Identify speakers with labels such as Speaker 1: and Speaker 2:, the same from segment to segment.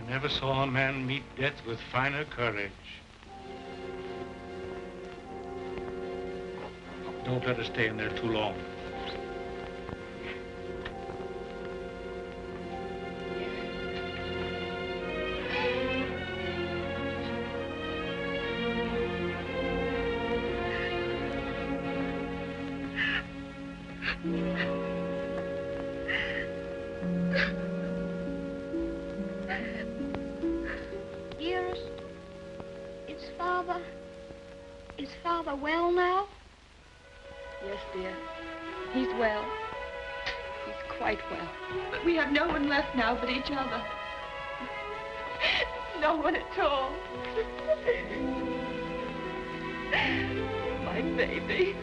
Speaker 1: I never saw a man meet death with finer courage. Don't let us stay in there too long.
Speaker 2: Dearest, is Father well now?
Speaker 3: Yes, dear. He's well. He's quite well. But we have no one left now but each other. No one at all. My baby.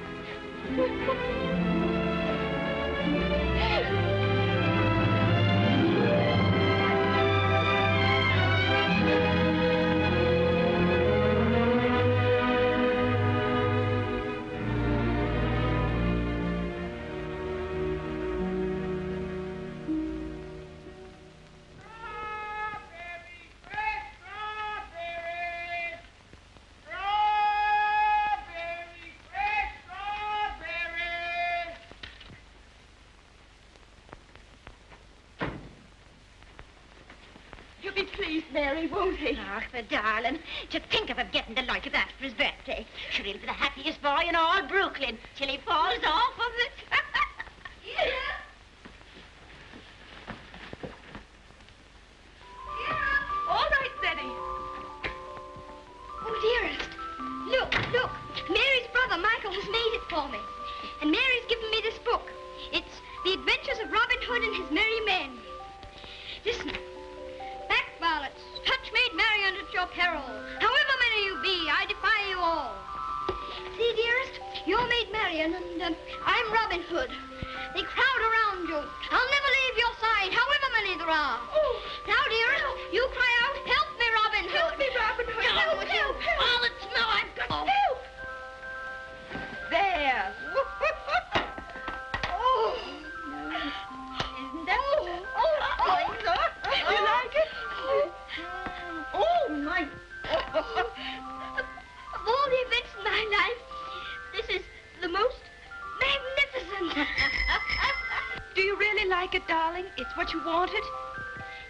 Speaker 3: Mary, won't he?
Speaker 4: Ach, the darling. To think of him getting the like of that for his birthday. Sure, he'll be the happiest boy in all Brooklyn till he falls off of it. Yeah.
Speaker 3: All right, Betty.
Speaker 2: Oh, dearest. Look. Mary's brother, Michael, has made it for me. And Mary's given me this book. It's The Adventures of Robin Hood and His Merry Men. Listen. Back varlets, touch maid Marian at your peril. However many you be, I defy you all. See, dearest, you're maid Marian, and I'm Robin Hood. They crowd around you. I'll never leave your side, however many there are.
Speaker 3: Oh.
Speaker 2: Now, dearest, you cry out, help me, Robin Hood.
Speaker 3: Help me, Robin Hood. Help.
Speaker 2: Varlets, no, I've got...
Speaker 3: Oh. Help. There. Oh.
Speaker 4: Isn't that...
Speaker 3: You like it? Oh, my...
Speaker 2: Of all the events in my life, this is the most magnificent.
Speaker 3: Do you really like it, darling? It's what you wanted?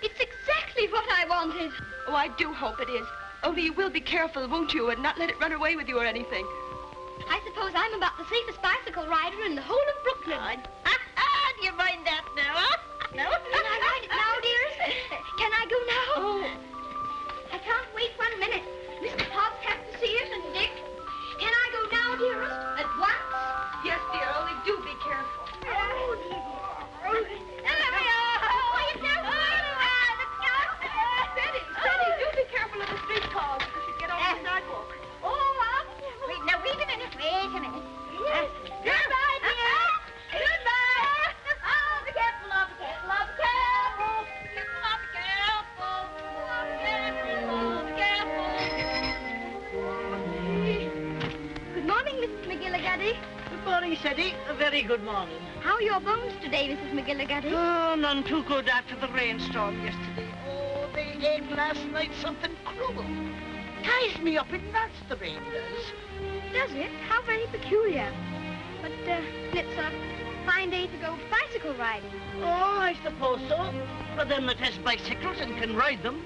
Speaker 2: It's exactly what I wanted.
Speaker 3: Oh, I do hope it is. Only you will be careful, won't you, and not let it run away with you or anything.
Speaker 2: I suppose I'm about the safest bicycle rider in the whole of Brooklyn.
Speaker 4: Do you mind that now, huh? No?
Speaker 2: Can I ride it now, dearest? Can I go now?
Speaker 3: Oh.
Speaker 2: I can't wait 1 minute. Mr. Hobbs has to see it, and Dick. Can I go now, dearest? At once?
Speaker 3: Yes, dear, only do be careful.
Speaker 2: There we are. Quiet now.
Speaker 3: Steady, do be careful of the street cars because you get off the sidewalk.
Speaker 4: Wait a minute.
Speaker 2: Yes. Goodbye, dear. Goodbye. Oh, be careful, love, be careful. Good morning, Mrs. McGillicuddy.
Speaker 5: Good morning, Seddy. A very good morning.
Speaker 2: How are your bones today, Mrs. McGillicuddy?
Speaker 5: Oh, none too good after the rainstorm yesterday. Oh, they ate last night something cruel. Ties me up in knots, the rain does.
Speaker 2: Does it? How very peculiar. But it's a fine day to go bicycle riding.
Speaker 5: Oh, I suppose so. For them that has bicycles and can ride them.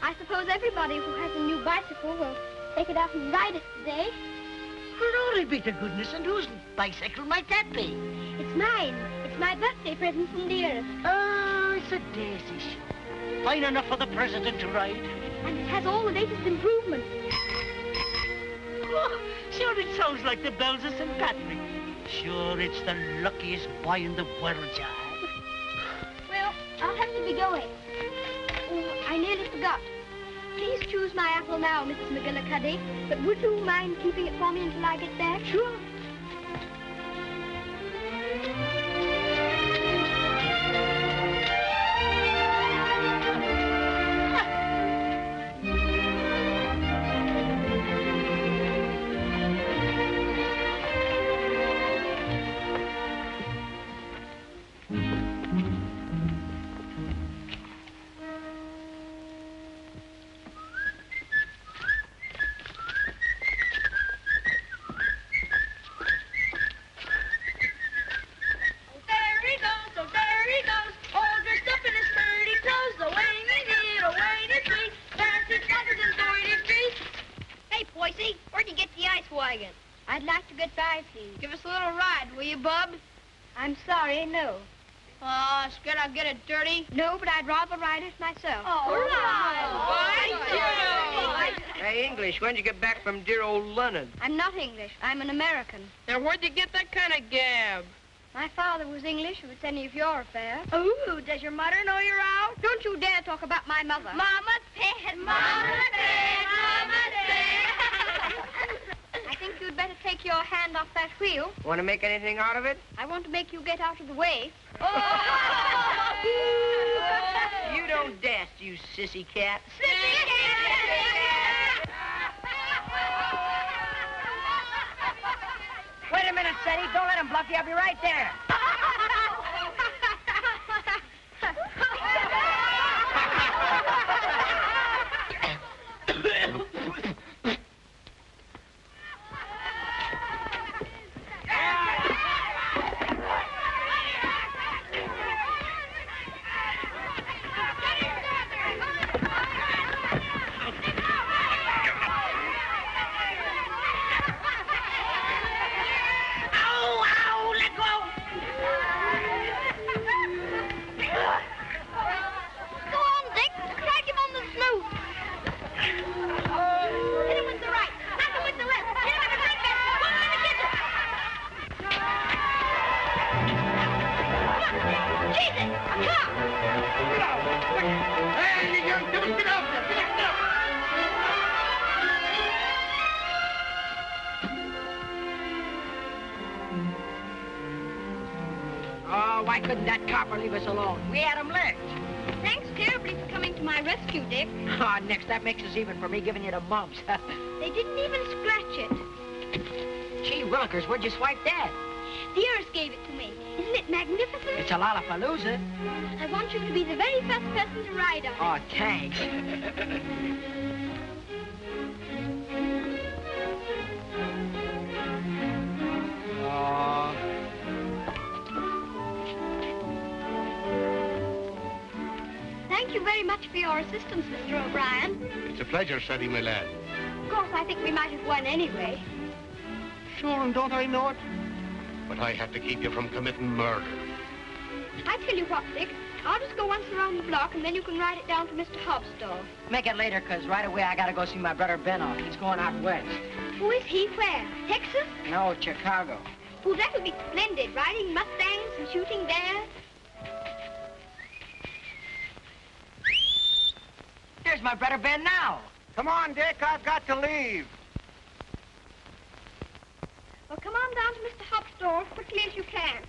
Speaker 2: I suppose everybody who has a new bicycle will take it out and ride it today.
Speaker 5: Glory be to goodness, and whose bicycle might that be?
Speaker 2: It's mine. It's my birthday present from dearest.
Speaker 5: Oh, it's a daisy show. Fine enough for the president to ride.
Speaker 2: And it has all the latest improvements.
Speaker 5: Oh, sure, it sounds like the bells of St. Patrick. Sure, it's the luckiest boy in the world, John.
Speaker 2: Well, I'll have to be going. Oh, I nearly forgot. Please choose my apple now, Mrs. McGillicuddy. But would you mind keeping it for me until I get back?
Speaker 5: Sure.
Speaker 2: get by, please. Give us a little ride, will you, Bub? I'm sorry, no. Scared I'll get it dirty? No, but I'd rather ride it myself.
Speaker 6: All right. Hey, English, when'd you get back from dear old London?
Speaker 2: I'm not English. I'm an American.
Speaker 3: Now, where'd you get that kind of gab?
Speaker 2: My father was English, if it's any of your affair. Oh, does your mother know you're out? Don't you dare talk about my mother. Mama's pet, Mama's pet, Mama's pet. I think you'd better take your hand off that wheel.
Speaker 6: Want to make anything out of it?
Speaker 2: I want to make you get out of the way.
Speaker 6: You don't dast, you sissy cat.
Speaker 2: Sissy cat!
Speaker 6: Wait a minute, Sadie. Don't let him bluff you. I'll be right there. Why couldn't that copper leave us alone? We had him licked.
Speaker 2: Thanks terribly for coming to my rescue, Dick.
Speaker 6: Next, that makes us even for me giving you the mumps.
Speaker 2: They didn't even scratch it.
Speaker 6: Gee willikers, where'd you swipe that?
Speaker 2: The Earth gave it to me. Isn't it magnificent?
Speaker 6: It's a lollapalooza.
Speaker 2: I want you to be the very first person to ride on it.
Speaker 6: Oh, thanks.
Speaker 2: Thank you very much for your assistance, Mr. O'Brien.
Speaker 1: It's a pleasure, Sadie, my lad.
Speaker 2: Of course, I think we might have won anyway.
Speaker 1: Sure, and don't I know it? But I had to keep you from committing murder.
Speaker 2: I tell you what, Dick. I'll just go once around the block, and then you can ride it down to Mr. Hobbs' store.
Speaker 6: Make it later, because right away I got to go see my brother Benno. He's going out west.
Speaker 2: Who is he? Where? Texas?
Speaker 6: No, Chicago.
Speaker 2: Oh, that would be splendid. Riding Mustangs and shooting bears.
Speaker 6: Here's my brother Ben now.
Speaker 5: Come on, Dick. I've got to leave.
Speaker 2: Well, come on down to Mr. Hobbs' store as quickly as you can.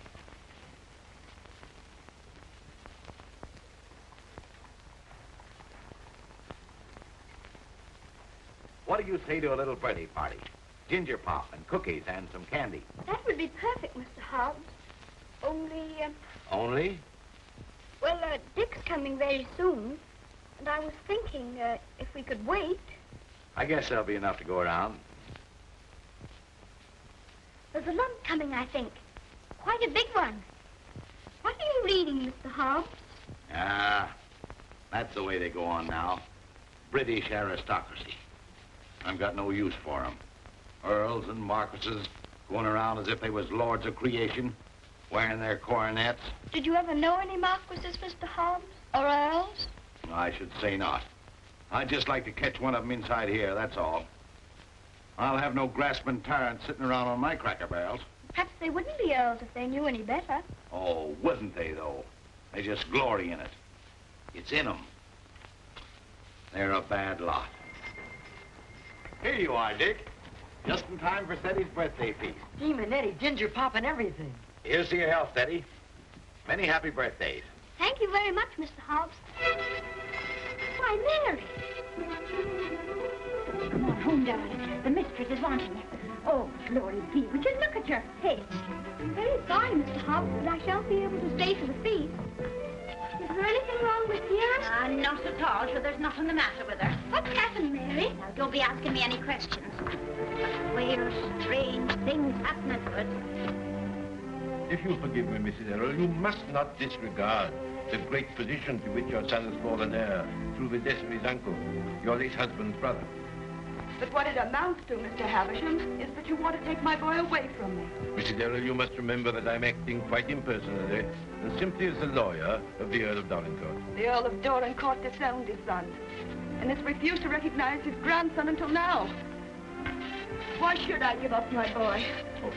Speaker 7: What do you say to a little birthday party? Ginger pop and cookies and some candy.
Speaker 2: That would be perfect, Mr. Hobbs. Only,
Speaker 7: Only?
Speaker 2: well, Dick's coming very soon. And I was thinking, if we could wait.
Speaker 7: I guess there'll be enough to go around.
Speaker 2: There's a lump coming, I think. Quite a big one. What are you reading, Mr. Hobbs?
Speaker 7: Ah, that's the way they go on now. British aristocracy. I've got no use for 'em. Earls and marquises going around as if they was lords of creation, wearing their coronets.
Speaker 2: Did you ever know any marquises, Mr. Hobbs? Or earls?
Speaker 7: I should say not. I'd just like to catch one of 'em inside here, that's all. I'll have no grasping tyrants sitting around on my cracker barrels.
Speaker 2: Perhaps they wouldn't be earls if they knew any better.
Speaker 7: Oh, wouldn't they, though? They just glory in it. It's in 'em. They're a bad lot. Here you are, Dick. Just in time for Teddy's birthday feast.
Speaker 6: Gee, Manetti, ginger pop and everything.
Speaker 7: Here's to your health, Teddy. Many happy birthdays.
Speaker 2: Thank you very much, Mr. Hobbs. Why, Mary.
Speaker 4: Come on home, darling. The mistress is wanting you. Oh, glory be. Would you look at your face?
Speaker 2: I'm very sorry, Mr. Hobbs, but I shan't be able to stay for the feast. Is there anything wrong with Dearest?
Speaker 4: Not at all, sure there's nothing the matter with her.
Speaker 2: What's happened, Mary?
Speaker 4: Now, don't be asking me any questions. But queer, strange things happening to it.
Speaker 8: If you forgive me, Mrs. Errol, you must not disregard the great position to which your son has fallen heir through the death of his uncle, your late husband's brother.
Speaker 3: But what it amounts to, Mr. Havisham, is that you want to take my boy away from me.
Speaker 8: Mrs. Errol, you must remember that I'm acting quite impersonally and simply as the lawyer of the Earl of Dorincourt.
Speaker 3: The Earl of Dorincourt disowned his son and has refused to recognize his grandson until now. Why should I give up my boy?
Speaker 8: Oh,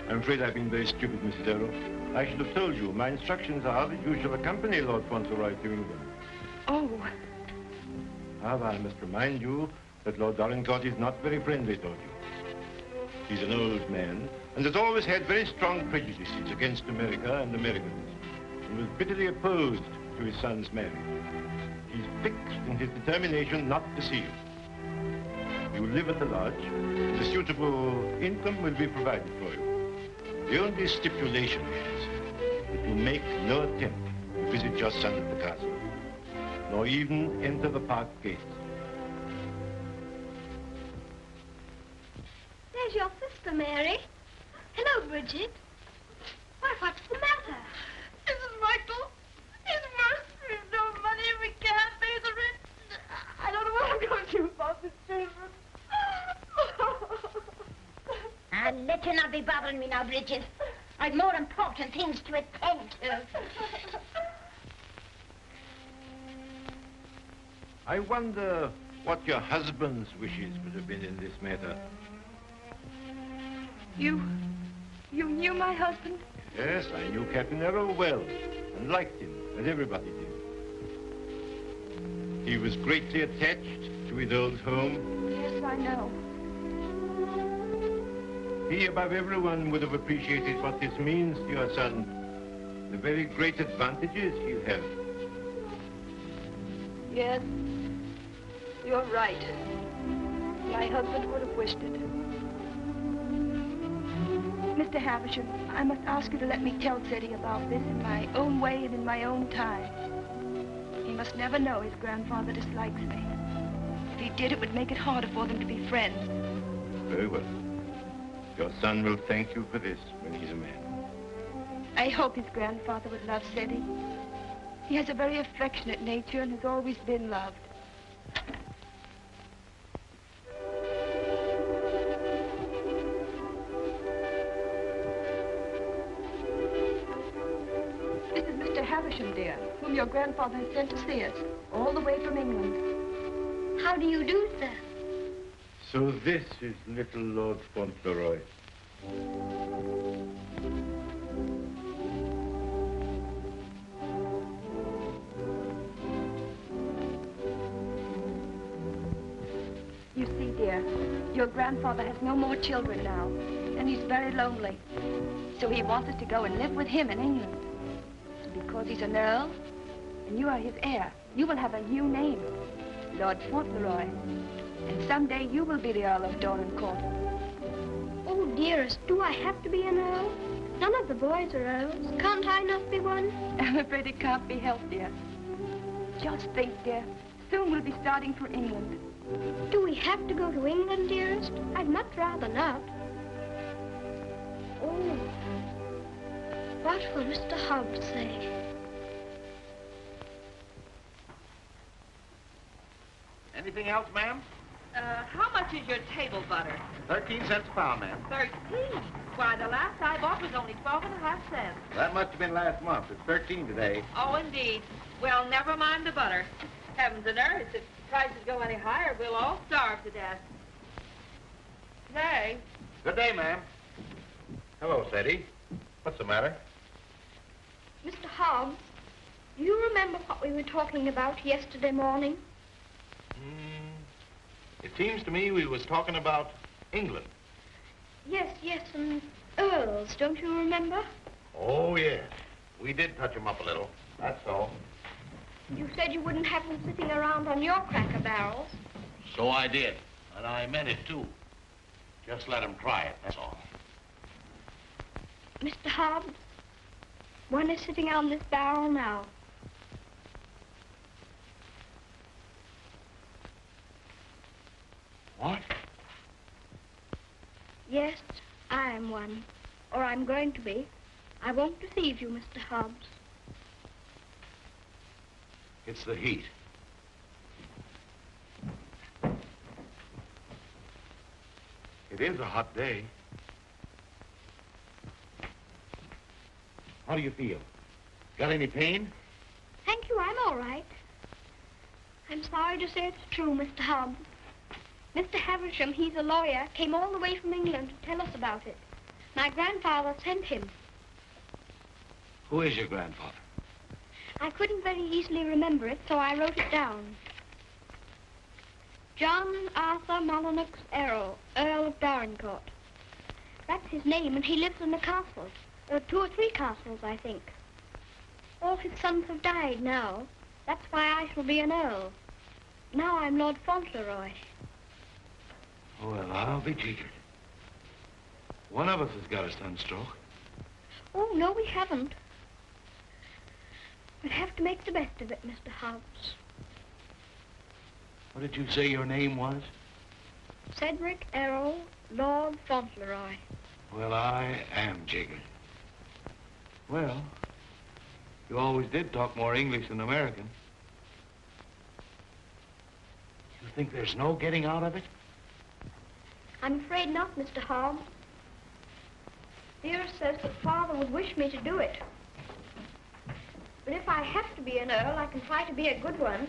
Speaker 8: I'm afraid I've been very stupid, Mrs. Errol. I should have told you. My instructions are that you shall accompany Lord Fauntleroy to England.
Speaker 3: Oh.
Speaker 8: However, I must remind you that Lord Dorincourt is not very friendly toward you. He's an old man and has always had very strong prejudices against America and Americans and was bitterly opposed to his son's marriage. He's fixed in his determination not to see you. You will live at the lodge, and a suitable income will be provided for you. The only stipulation is that you make no attempt to visit your son at the castle, nor even enter the park gates.
Speaker 2: There's your sister, Mary. Hello, Bridget. Why, what's the matter?
Speaker 3: Mrs. Michael, it's worse. There's no money. We can't pay the rent. I don't know what I'm going to do about the children.
Speaker 4: I'll let you not be bothering me now, Bridget. I've more important things to attend to.
Speaker 8: I wonder what your husband's wishes would have been in this matter.
Speaker 3: You knew my husband?
Speaker 8: Yes, I knew Captain Errol well and liked him, as everybody did. He was greatly attached to his old home.
Speaker 3: Yes, I know.
Speaker 8: He, above everyone, would have appreciated what this means to your son, the very great advantages he'll have.
Speaker 3: Yes, you're right. My husband would have wished it. Mr. Havisham, I must ask you to let me tell Teddy about this in my own way and in my own time. He must never know his grandfather dislikes me. If he did, it would make it harder for them to be friends.
Speaker 8: Very well. Your son will thank you for this when he's a man.
Speaker 3: I hope his grandfather would love Teddy. He has a very affectionate nature and has always been loved. This is Mr. Havisham, dear, whom your grandfather has sent to see us, all the way from England.
Speaker 2: How do you do, sir?
Speaker 8: So this is little Lord Fauntleroy.
Speaker 3: You see, dear, your grandfather has no more children now, and he's very lonely. So he wants us to go and live with him in England. And because he's an earl, and you are his heir, you will have a new name, Lord Fauntleroy. And someday you will be the Earl of Dorincourt.
Speaker 2: Oh, dearest, do I have to be an earl? None of the boys are earls. Can't I not be one?
Speaker 3: I'm afraid it can't be helped, dear. Just think, dear. Soon we'll be starting for England.
Speaker 2: Do we have to go to England, dearest? I'd much rather not. Oh, what will Mr. Hobbs say?
Speaker 7: Anything else, ma'am?
Speaker 9: How much is your table butter?
Speaker 7: 13 cents a pound, ma'am.
Speaker 9: 13. Why, the last I bought was only 12.5 cents.
Speaker 7: That must have been last month. It's 13 today.
Speaker 9: Oh, indeed. Well, never mind the butter. Heavens and earth, if prices go any higher, we'll all starve to death. Nay.
Speaker 7: Good day, ma'am. Hello, Sadie. What's the matter?
Speaker 2: Mr. Hobbs, do you remember what we were talking about yesterday morning?
Speaker 7: It seems to me we was talking about England.
Speaker 2: Yes, and earls, don't you remember?
Speaker 7: Oh, yes. We did touch them up a little. That's all.
Speaker 2: You said you wouldn't have them sitting around on your cracker barrels.
Speaker 7: So I did. And I meant it, too. Just let them try it, that's all.
Speaker 2: Mr. Hobbs, one is sitting on this barrel now.
Speaker 7: What?
Speaker 2: Yes, I am one. Or I'm going to be. I won't deceive you, Mr. Hobbs.
Speaker 7: It's the heat.
Speaker 8: It is a hot day.
Speaker 7: How do you feel? Got any pain?
Speaker 2: Thank you, I'm all right. I'm sorry to say it's true, Mr. Hobbs. Mr. Havisham, he's a lawyer, came all the way from England to tell us about it. My grandfather sent him.
Speaker 7: Who is your grandfather?
Speaker 2: I couldn't very easily remember it, so I wrote it down. John Arthur Molyneux Errol, Earl of Dorincourt. That's his name, and he lives in a castle. 2 or 3 castles, I think. All his sons have died now. That's why I shall be an earl. Now I'm Lord Fauntleroy.
Speaker 7: Well, I'll be jiggered. One of us has got a sunstroke.
Speaker 2: Oh, no, we haven't. We'll have to make the best of it, Mr. Hobbs.
Speaker 7: What did you say your name was?
Speaker 2: Cedric Errol, Lord Fauntleroy.
Speaker 7: Well, I am jiggered. Well, you always did talk more English than American. You think there's no getting out of it?
Speaker 2: I'm afraid not, Mr. Hobbs. Dearest says that Father would wish me to do it. But if I have to be an earl, I can try to be a good one.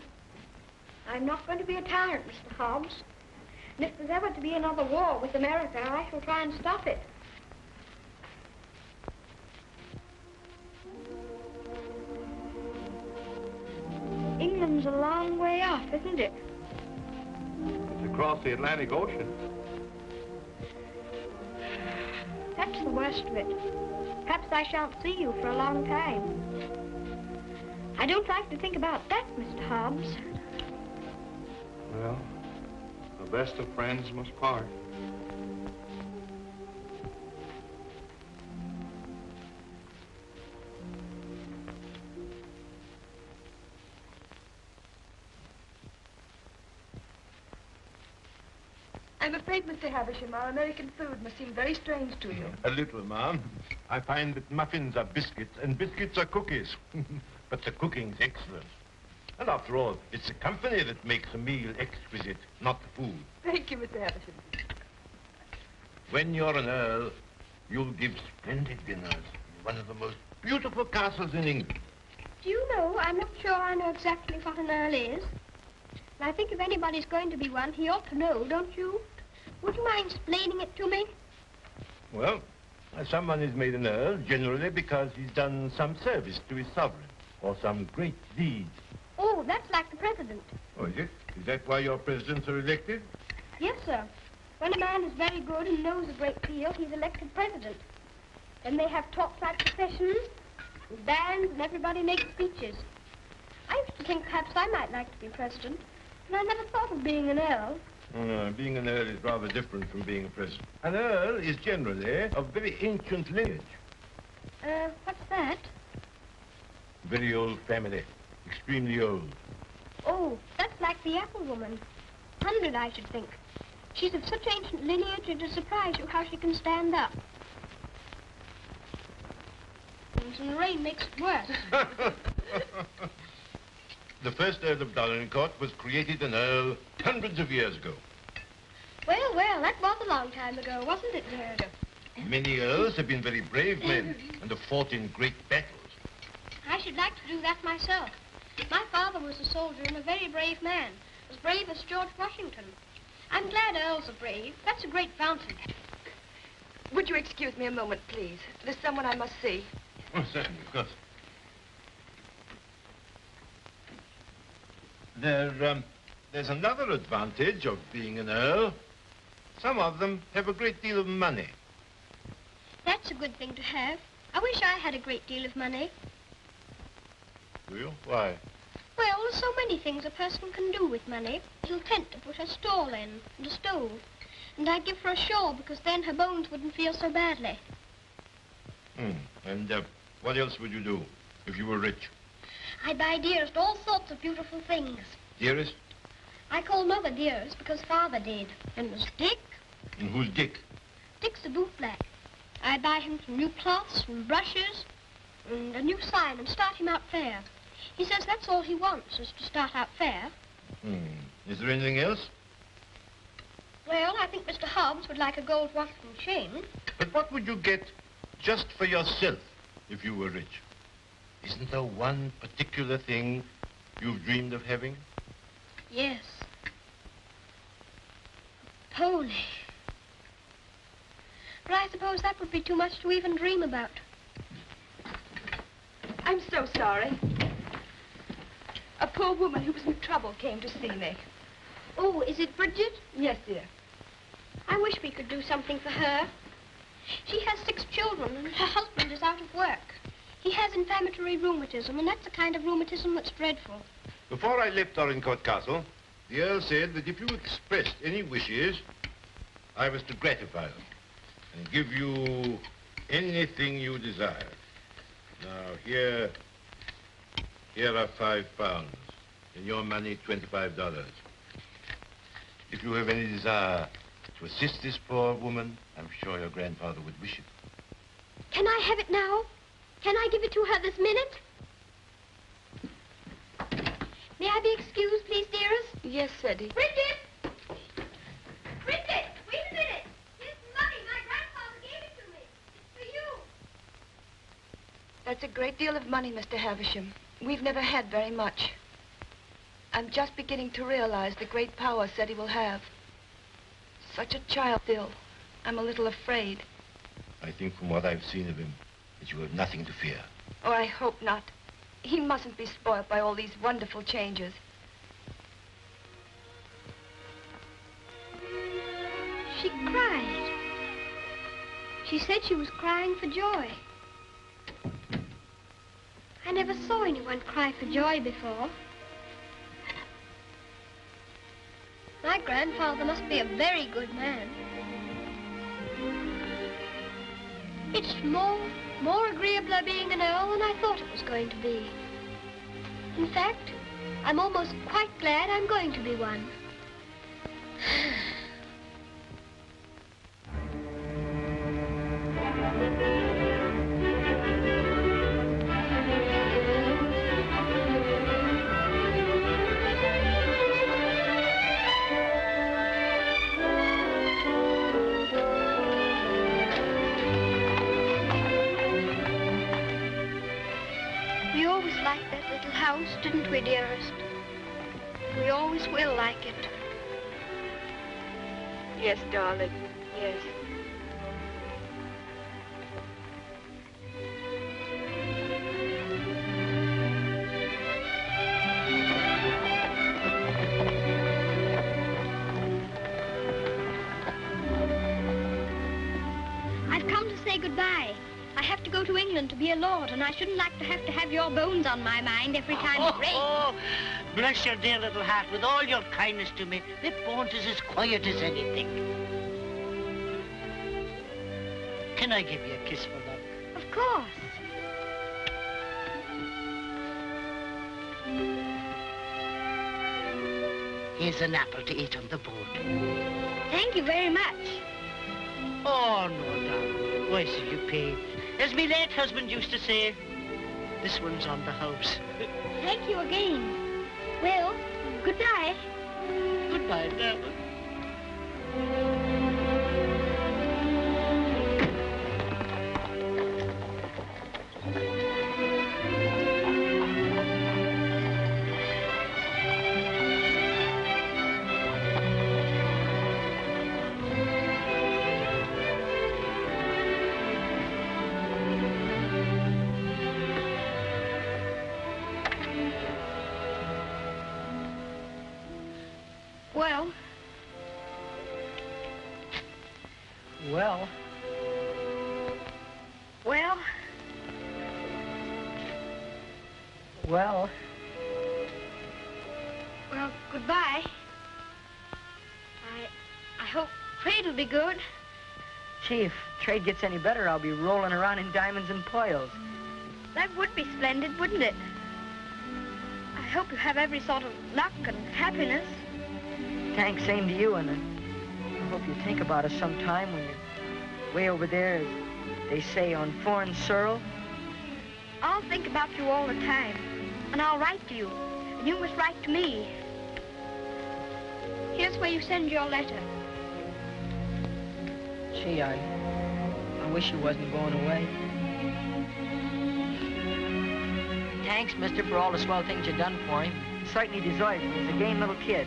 Speaker 2: I'm not going to be a tyrant, Mr. Hobbs. And if there's ever to be another war with America, I shall try and stop it. England's a long way off, isn't it?
Speaker 8: It's across the Atlantic Ocean.
Speaker 2: That's the worst of it. Perhaps I shan't see you for a long time. I don't like to think about that, Mr. Hobbs.
Speaker 8: Well, the best of friends must part.
Speaker 3: I'm afraid, Mr. Havisham, our American food must seem very strange to you.
Speaker 8: A little, ma'am. I find that muffins are biscuits and biscuits are cookies. But the cooking's excellent. And after all, it's the company that makes a meal exquisite, not the food.
Speaker 3: Thank you, Mr. Havisham.
Speaker 8: When you're an earl, you'll give splendid dinners in one of the most beautiful castles in England.
Speaker 2: Do you know, I'm not sure I know exactly what an earl is. And I think if anybody's going to be one, he ought to know, don't you? Would you mind explaining it to me?
Speaker 8: Well, someone is made an earl generally because he's done some service to his sovereign or some great deed.
Speaker 2: Oh, that's like the president.
Speaker 8: Oh, is it? Is that why your presidents are elected?
Speaker 2: Yes, sir. When a man is very good and knows a great deal, he's elected president. Then they have talks like processions, and bands, and everybody makes speeches. I used to think perhaps I might like to be president, and I never thought of being an earl.
Speaker 8: Oh, no, being an earl is rather different from being a president. An earl is generally of very ancient lineage.
Speaker 2: What's that?
Speaker 8: Very old family. Extremely old.
Speaker 2: Oh, that's like the apple woman. 100, I should think. She's of such ancient lineage, it'll surprise you how she can stand up. And the rain makes it worse.
Speaker 8: The first Earl of Dorincourt was created an earl hundreds of years ago.
Speaker 2: Well, well, that was a long time ago, wasn't it, dear?
Speaker 8: Many earls have been very brave men and have fought in great battles.
Speaker 2: I should like to do that myself. My father was a soldier and a very brave man, as brave as George Washington. I'm glad earls are brave. That's a great fountain.
Speaker 3: Would you excuse me a moment, please? There's someone I must see.
Speaker 8: Oh, certainly, of course. There's another advantage of being an earl. Some of them have a great deal of money.
Speaker 2: That's a good thing to have. I wish I had a great deal of money.
Speaker 8: Do you? Why?
Speaker 2: Well, there's so many things a person can do with money. A little tent to put her stall in, and a stove. And I'd give her a shawl, because then her bones wouldn't feel so badly.
Speaker 8: And what else would you do if you were rich?
Speaker 2: I'd buy Dearest all sorts of beautiful things.
Speaker 8: Dearest?
Speaker 2: I call Mother Dearest because Father did. And there's Dick.
Speaker 8: And who's Dick?
Speaker 2: Dick's a bootblack. I'd buy him some new cloths and brushes and a new sign and start him out fair. He says that's all he wants, is to start out fair.
Speaker 8: Is there anything else?
Speaker 2: Well, I think Mr. Hobbs would like a gold watch and chain.
Speaker 8: But what would you get just for yourself if you were rich? Isn't there one particular thing you've dreamed of having?
Speaker 2: Yes. A pony. But I suppose that would be too much to even dream about.
Speaker 3: I'm so sorry. A poor woman who was in trouble came to see me.
Speaker 2: Oh, is it Bridget?
Speaker 3: Yes, dear.
Speaker 2: I wish we could do something for her. She has 6 children, and her husband is out of work. He has inflammatory rheumatism, and that's the kind of rheumatism that's dreadful.
Speaker 8: Before I left Dorincourt Castle, the Earl said that if you expressed any wishes, I was to gratify them and give you anything you desire. Now, here are £5. In your money, $25. If you have any desire to assist this poor woman, I'm sure your grandfather would wish it.
Speaker 2: Can I have it now? Can I give it to her this minute? May I be excused, please, dearest?
Speaker 3: Yes, Eddie.
Speaker 2: Bridget! Bridget, wait a minute. Here's money. My grandfather gave it to me. It's for you.
Speaker 3: That's a great deal of money, Mr. Havisham. We've never had very much. I'm just beginning to realize the great power Eddie will have. Such a child still. I'm a little afraid.
Speaker 8: I think from what I've seen of him, that you have nothing to fear.
Speaker 3: Oh, I hope not. He mustn't be spoiled by all these wonderful changes.
Speaker 2: She cried. She said she was crying for joy. I never saw anyone cry for joy before. My grandfather must be a very good man. It's more agreeable being an earl than I thought it was going to be. In fact, I'm almost quite glad I'm going to be one. We always liked that little house, didn't we, dearest? We always will like it.
Speaker 3: Yes, darling. Yes.
Speaker 2: I've come to say goodbye. I have to go to England to be a lord, and I shouldn't like to have your bones on my mind every time it rains.
Speaker 5: Oh, bless your dear little heart. With all your kindness to me, the Bones is as quiet as anything. Can I give you a kiss for luck?
Speaker 2: Of course.
Speaker 5: Here's an apple to eat on the boat.
Speaker 2: Thank you very much.
Speaker 5: Oh, no, darling. Why should you pay? As me late husband used to say, this one's on the house.
Speaker 2: Thank you again. Well, goodbye.
Speaker 5: Goodbye, darling.
Speaker 2: Well,
Speaker 6: Well,
Speaker 2: well,
Speaker 6: well,
Speaker 2: well, goodbye. I hope trade will be good.
Speaker 6: gee, if trade gets any better, I'll be rolling around in diamonds and pearls.
Speaker 2: That would be splendid, wouldn't it? I hope you have every sort of luck and happiness.
Speaker 6: Thanks, same to you, and I hope you think about us sometime when you're way over there, as they say, on foreign soil.
Speaker 2: I'll think about you all the time, and I'll write to you, and you must write to me. Here's where you send your letter.
Speaker 6: Gee, I wish you wasn't going away. Thanks, mister, for all the swell things you've done for him. He certainly deserves it. He's a game little kid.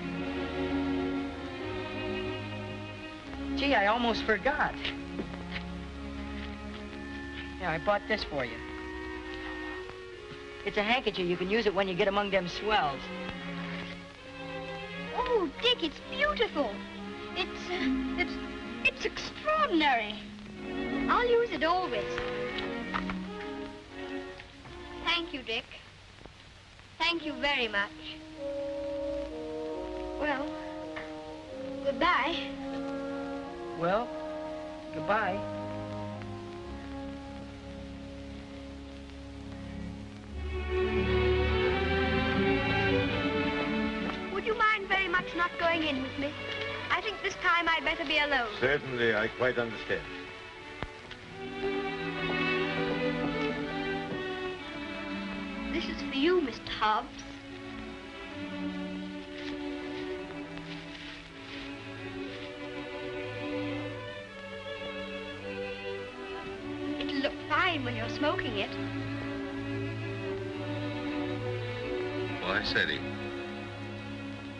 Speaker 6: Gee, I almost forgot. Yeah, I bought this for you. It's a handkerchief. You can use it when you get among them swells.
Speaker 2: Oh, Dick, it's beautiful. It's extraordinary. I'll use it always. Thank you, Dick. Thank you very much. Well, goodbye.
Speaker 6: Well, goodbye.
Speaker 2: Would you mind very much not going in with me? I think this time I'd better be alone.
Speaker 8: Certainly, I quite understand.
Speaker 2: This is for you, Mr. Hobbs. It'll look fine when you're smoking it.
Speaker 10: Why, Sadie,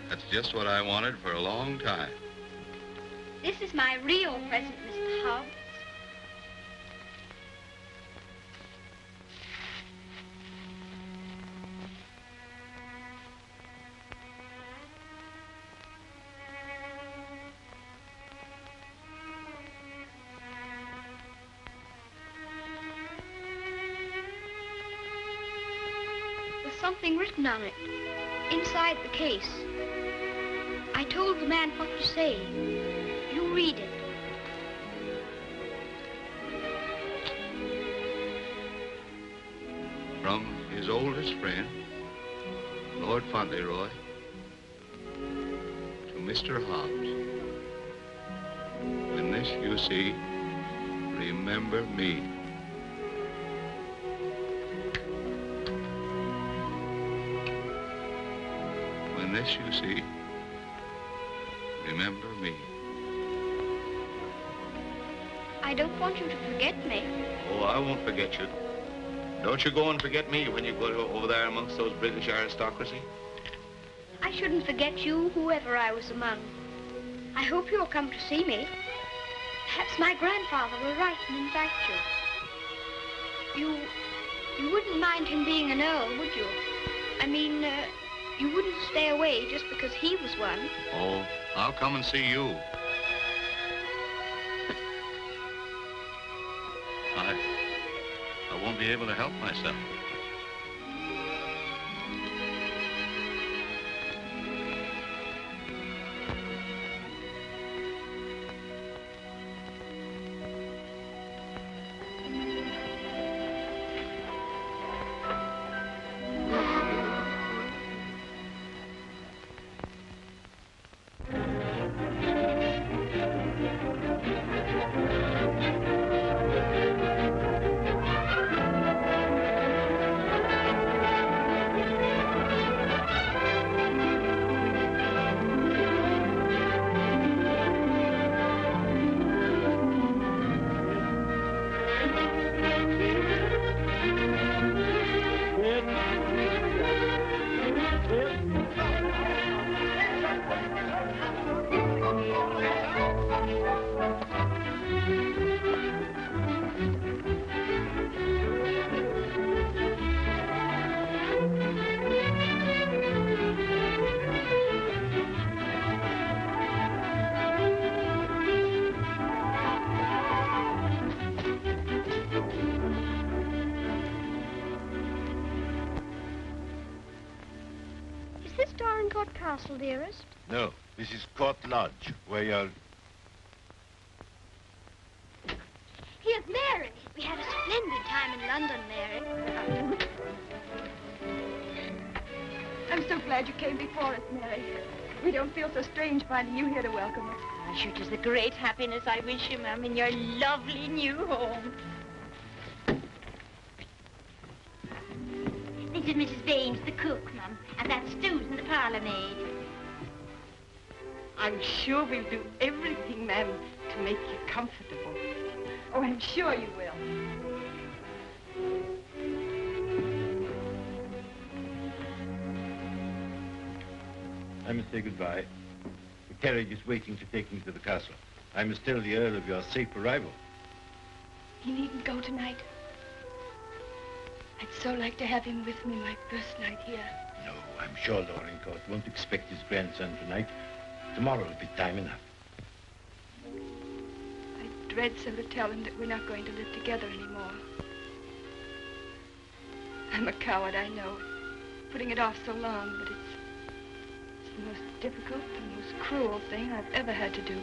Speaker 10: that's just what I wanted for a long time.
Speaker 2: This is my real present, Mr. Hobbs. There's something written on it, inside the case. I told the man what to say. You read it.
Speaker 10: From his oldest friend, Lord Fauntleroy, to Mr. Hobbs. When this you see, remember me. When this you see, remember me.
Speaker 2: I don't want you to forget me.
Speaker 10: Oh, I won't forget you. Don't you go and forget me when you go over there amongst those British aristocracy.
Speaker 2: I shouldn't forget you, whoever I was among. I hope you'll come to see me. Perhaps my grandfather will write and invite you. You wouldn't mind him being an earl, would you? I mean, you wouldn't stay away just because he was one.
Speaker 10: Oh, I'll come and see you. I won't be able to help myself.
Speaker 2: Castle, dearest?
Speaker 8: No, this is Court Lodge, where you're...
Speaker 2: Here's Mary. We had a splendid time in London, Mary.
Speaker 3: I'm so glad you came before us, Mary. We don't feel so strange finding you here to welcome us.
Speaker 4: I'm sure it is the great happiness I wish you, ma'am, in your lovely new home. This is Mrs. Baines, the cook, ma'am, and that's Susan, the parlour maid.
Speaker 9: I'm sure we'll do everything, ma'am, to make you comfortable. Oh, I'm sure you will.
Speaker 8: I must say goodbye. The carriage is waiting to take me to the castle. I must tell the Earl of your safe arrival.
Speaker 3: He needn't go tonight. I'd so like to have him with me my first night here.
Speaker 8: No, I'm sure Dorincourt won't expect his grandson tonight. Tomorrow will be time enough.
Speaker 3: I dread so to tell him that we're not going to live together anymore. I'm a coward, I know, putting it off so long, but it's the most difficult, the most cruel thing I've ever had to do.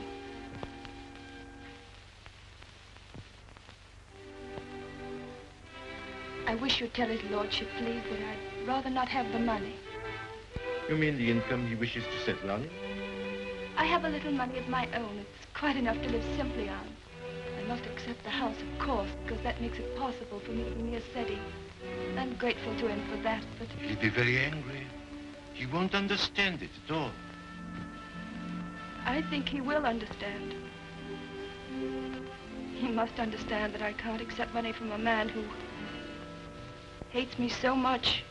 Speaker 3: I wish you'd tell his lordship, please, that I'd rather not have the money.
Speaker 8: You mean the income he wishes to settle on?
Speaker 3: I have a little money of my own. It's quite enough to live simply on. I must accept the house, of course, because that makes it possible for me to be near Seti. I'm grateful to him for that, but...
Speaker 8: He'll be very angry. He won't understand it at all.
Speaker 3: I think he will understand. He must understand that I can't accept money from a man who hates me so much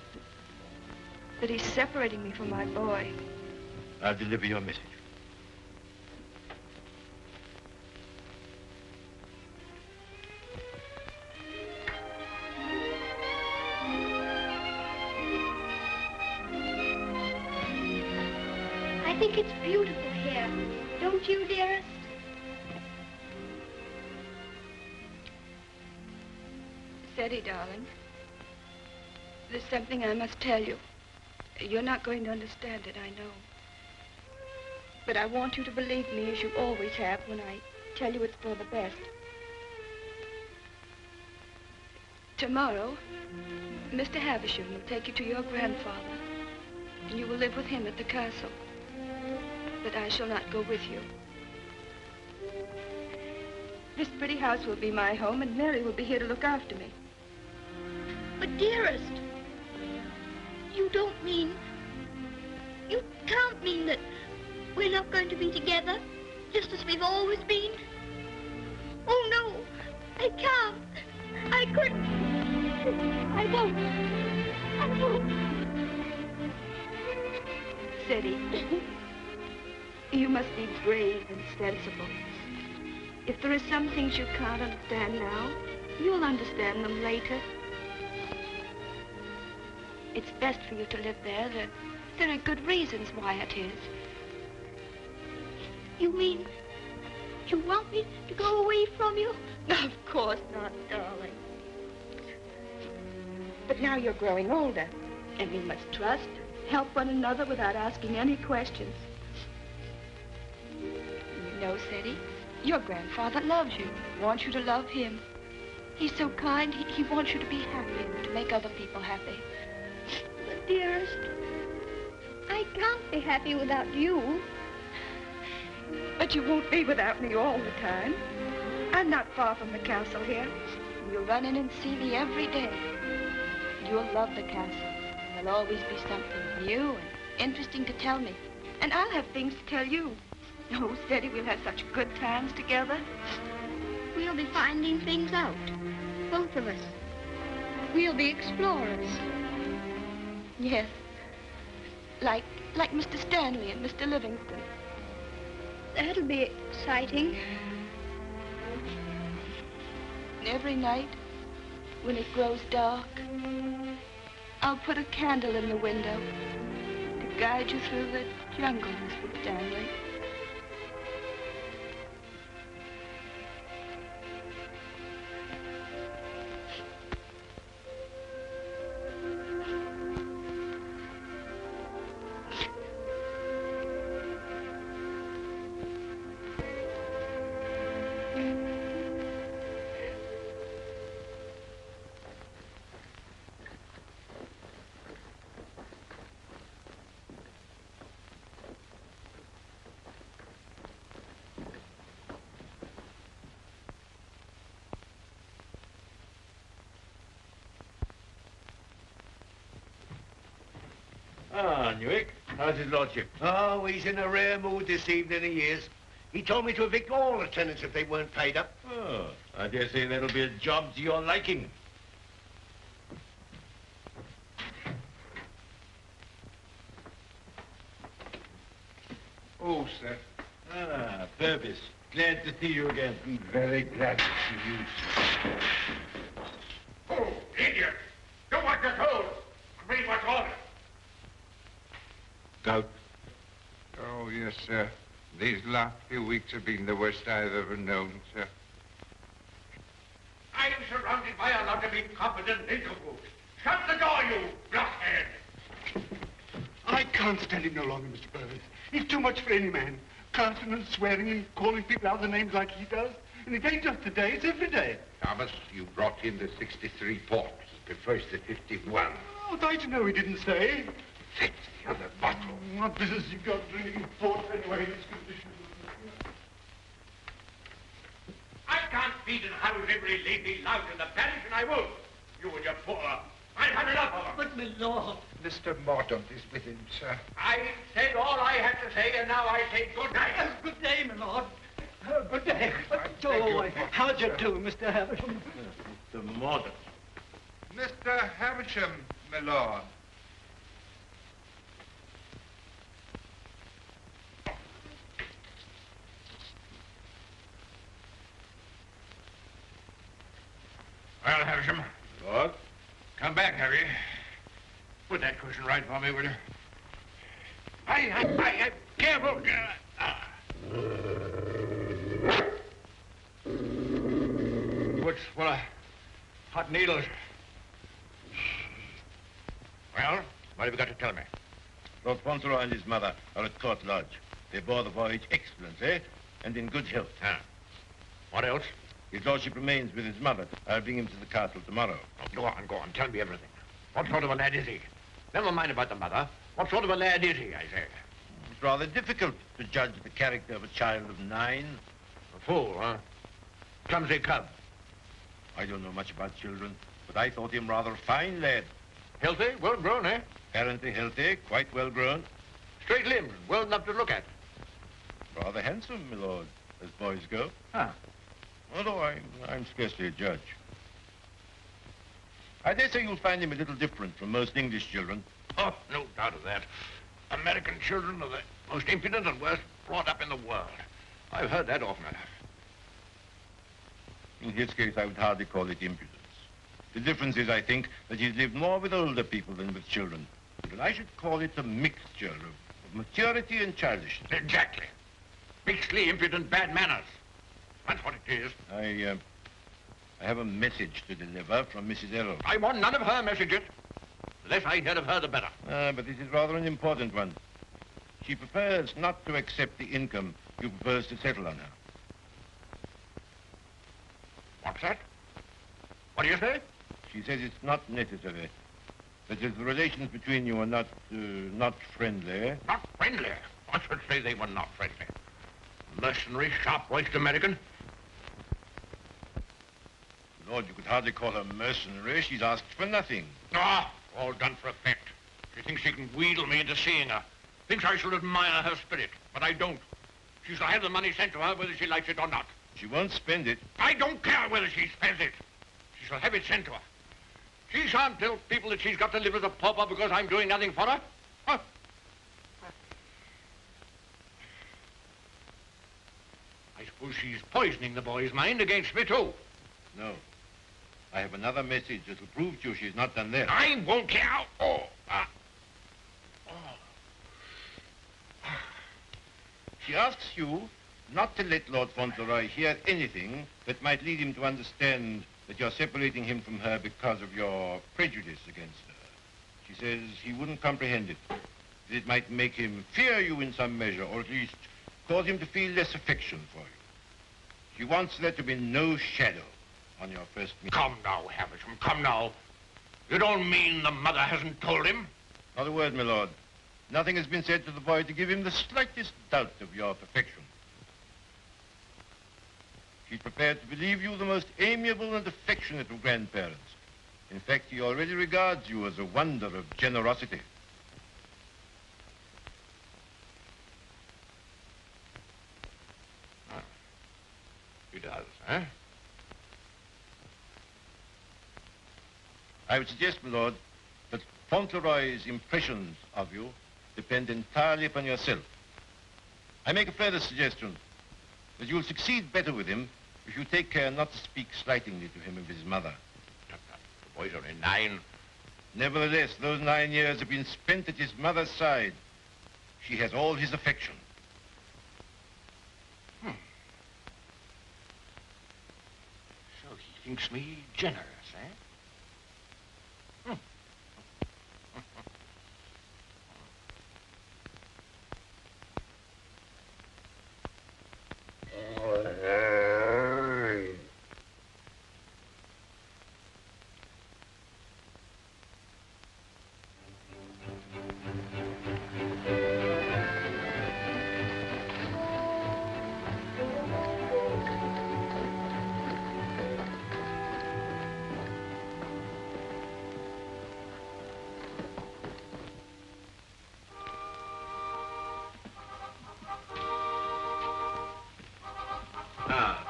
Speaker 3: that he's separating me from my boy.
Speaker 8: I'll deliver your message.
Speaker 2: I think it's beautiful here. Don't you, dearest?
Speaker 3: Seti, darling, there's something I must tell you. You're not going to understand it, I know. But I want you to believe me, as you always have, when I tell you it's for the best. Tomorrow, Mr. Havisham will take you to your grandfather, and you will live with him at the castle. But I shall not go with you. This pretty house will be my home, and Mary will be here to look after me.
Speaker 2: But, dearest, you don't mean... You can't mean that we're not going to be together, just as we've always been. Oh, no, I can't. I couldn't. I won't. I won't.
Speaker 3: Seti, you must be brave and sensible. If there are some things you can't understand now, you'll understand them later. It's best for you to live there. There are good reasons why it is.
Speaker 2: You mean you want me to go away from you?
Speaker 3: Of course not, darling. But now you're growing older, and we must trust, help one another without asking any questions. You know, Seti, your grandfather loves you, wants you to love him. He's so kind, he wants you to be happy and to make other people happy.
Speaker 2: But, dearest, I can't be happy without you.
Speaker 3: But you won't be without me all the time. I'm not far from the castle here. You'll run in and see me every day. You'll love the castle. There'll always be something new and interesting to tell me. And I'll have things to tell you. Oh, Seti, we'll have such good times together.
Speaker 2: We'll be finding things out, both of us. We'll be explorers.
Speaker 3: Yes. Like Mr. Stanley and Mr. Livingston.
Speaker 2: That'll be exciting.
Speaker 3: Every night, when it grows dark, I'll put a candle in the window to guide you through the jungle, Mr. Stanley.
Speaker 8: Ah, Newick, how's his lordship?
Speaker 11: Oh, he's in a rare mood this evening, he is.
Speaker 1: He told me to evict all the tenants if they weren't paid up.
Speaker 8: Oh, I dare say that'll be a job to your liking.
Speaker 1: Oh, sir.
Speaker 8: Ah, Purvis. Glad to see you again.
Speaker 1: Very glad to see you, sir.
Speaker 7: Oh, idiot! Do what you're told. Read what's ordered.
Speaker 8: Gout.
Speaker 11: Oh, yes, sir. These last few weeks have been the worst I've ever known, sir.
Speaker 7: I'm surrounded by a lot of incompetent nincompoofs. Shut the door, you blockhead!
Speaker 1: I can't stand him no longer, Mr. Purvis. He's too much for any man. Cursing and swearing and calling people out their names like he does. And it ain't just today, it's every day.
Speaker 11: Thomas, you brought in the 63 port. He prefers the 51.
Speaker 1: Oh, I'd know he didn't say.
Speaker 11: Fix the other bottle.
Speaker 1: What business you got drinking port anyway in this condition?
Speaker 7: I can't feed and house every lazy lout in the parish, and I won't. You and your poor. I've had enough of them.
Speaker 5: But, my lord.
Speaker 11: Mr. Mordaunt is with him, sir.
Speaker 7: I said all I had to say, and now I say good night.
Speaker 5: Good day, my lord. Good day.
Speaker 11: beg your
Speaker 5: Oh, how'd you do, Mr. Havisham?
Speaker 8: Mr. Mordaunt.
Speaker 11: Mr. Havisham, my lord.
Speaker 7: Well, Havisham,
Speaker 8: Lord?
Speaker 7: come back, have you? Put that cushion right for me, will you? I careful. What's full of hot needles? Well, what have you got to tell me?
Speaker 8: Lord Fauntleroy and his mother are at Court Lodge. They bore the voyage excellently and in good health.
Speaker 7: Ah. What else?
Speaker 8: His lordship remains with his mother. I'll bring him to the castle tomorrow.
Speaker 7: Oh, go on. Tell me everything. What sort of a lad is he? Never mind about the mother. What sort of a lad is he, I say?
Speaker 8: It's rather difficult to judge the character of a child of 9.
Speaker 7: A fool, huh? Clumsy cub.
Speaker 8: I don't know much about children, but I thought him rather a fine lad.
Speaker 7: Healthy, well grown, eh?
Speaker 8: Apparently healthy, quite well grown.
Speaker 7: Straight limbs, well enough to look at.
Speaker 8: Rather handsome, my lord, as boys go.
Speaker 7: Huh.
Speaker 8: Although I'm scarcely a judge. I dare say you'll find him a little different from most English children.
Speaker 7: Oh, no doubt of that. American children are the most impudent and worst brought up in the world. I've heard that often enough.
Speaker 8: In his case, I would hardly call it impudence. The difference is, I think, that he's lived more with older people than with children. But I should call it a mixture of maturity and childishness.
Speaker 7: Exactly. Mixedly impudent bad manners. That's what it is.
Speaker 8: I have a message to deliver from Mrs. Errol.
Speaker 7: I want none of her messages. The less I hear of her, the better.
Speaker 8: But this is rather an important one. She prefers not to accept the income you propose to settle on her.
Speaker 7: What's that? What do you say?
Speaker 8: She says it's not necessary. That is, the relations between you are not friendly.
Speaker 7: Not friendly? I should say they were not friendly. Mercenary, sharp-voiced American.
Speaker 8: Lord, you could hardly call her mercenary. She's asked for nothing.
Speaker 7: Ah, all done for effect. She thinks she can wheedle me into seeing her. Thinks I shall admire her spirit, but I don't. She shall have the money sent to her whether she likes it or not.
Speaker 8: She won't spend it.
Speaker 7: I don't care whether she spends it. She shall have it sent to her. She shan't tell people that she's got to live as a pauper because I'm doing nothing for her. Huh? I suppose she's poisoning the boy's mind against me, too.
Speaker 8: No. I have another message that'll prove to you she's not done that.
Speaker 7: I won't care.
Speaker 8: She asks you not to let Lord Fauntleroy hear anything that might lead him to understand that you're separating him from her because of your prejudice against her. She says he wouldn't comprehend it. That it might make him fear you in some measure, or at least cause him to feel less affection for you. She wants there to be no shadow on your first meeting.
Speaker 7: Come now, Havisham, come now. You don't mean the mother hasn't told him?
Speaker 8: Not a word, my lord. Nothing has been said to the boy to give him the slightest doubt of your perfection. She's prepared to believe you the most amiable and affectionate of grandparents. In fact, he already regards you as a wonder of generosity. Huh? I would suggest, my lord, that Fauntleroy's impressions of you depend entirely upon yourself. I make a further suggestion, that you'll succeed better with him if you take care not to speak slightingly to him of his mother.
Speaker 7: The boy's only 9.
Speaker 8: Nevertheless, those 9 years have been spent at his mother's side. She has all his affection.
Speaker 7: So he thinks me generous, eh?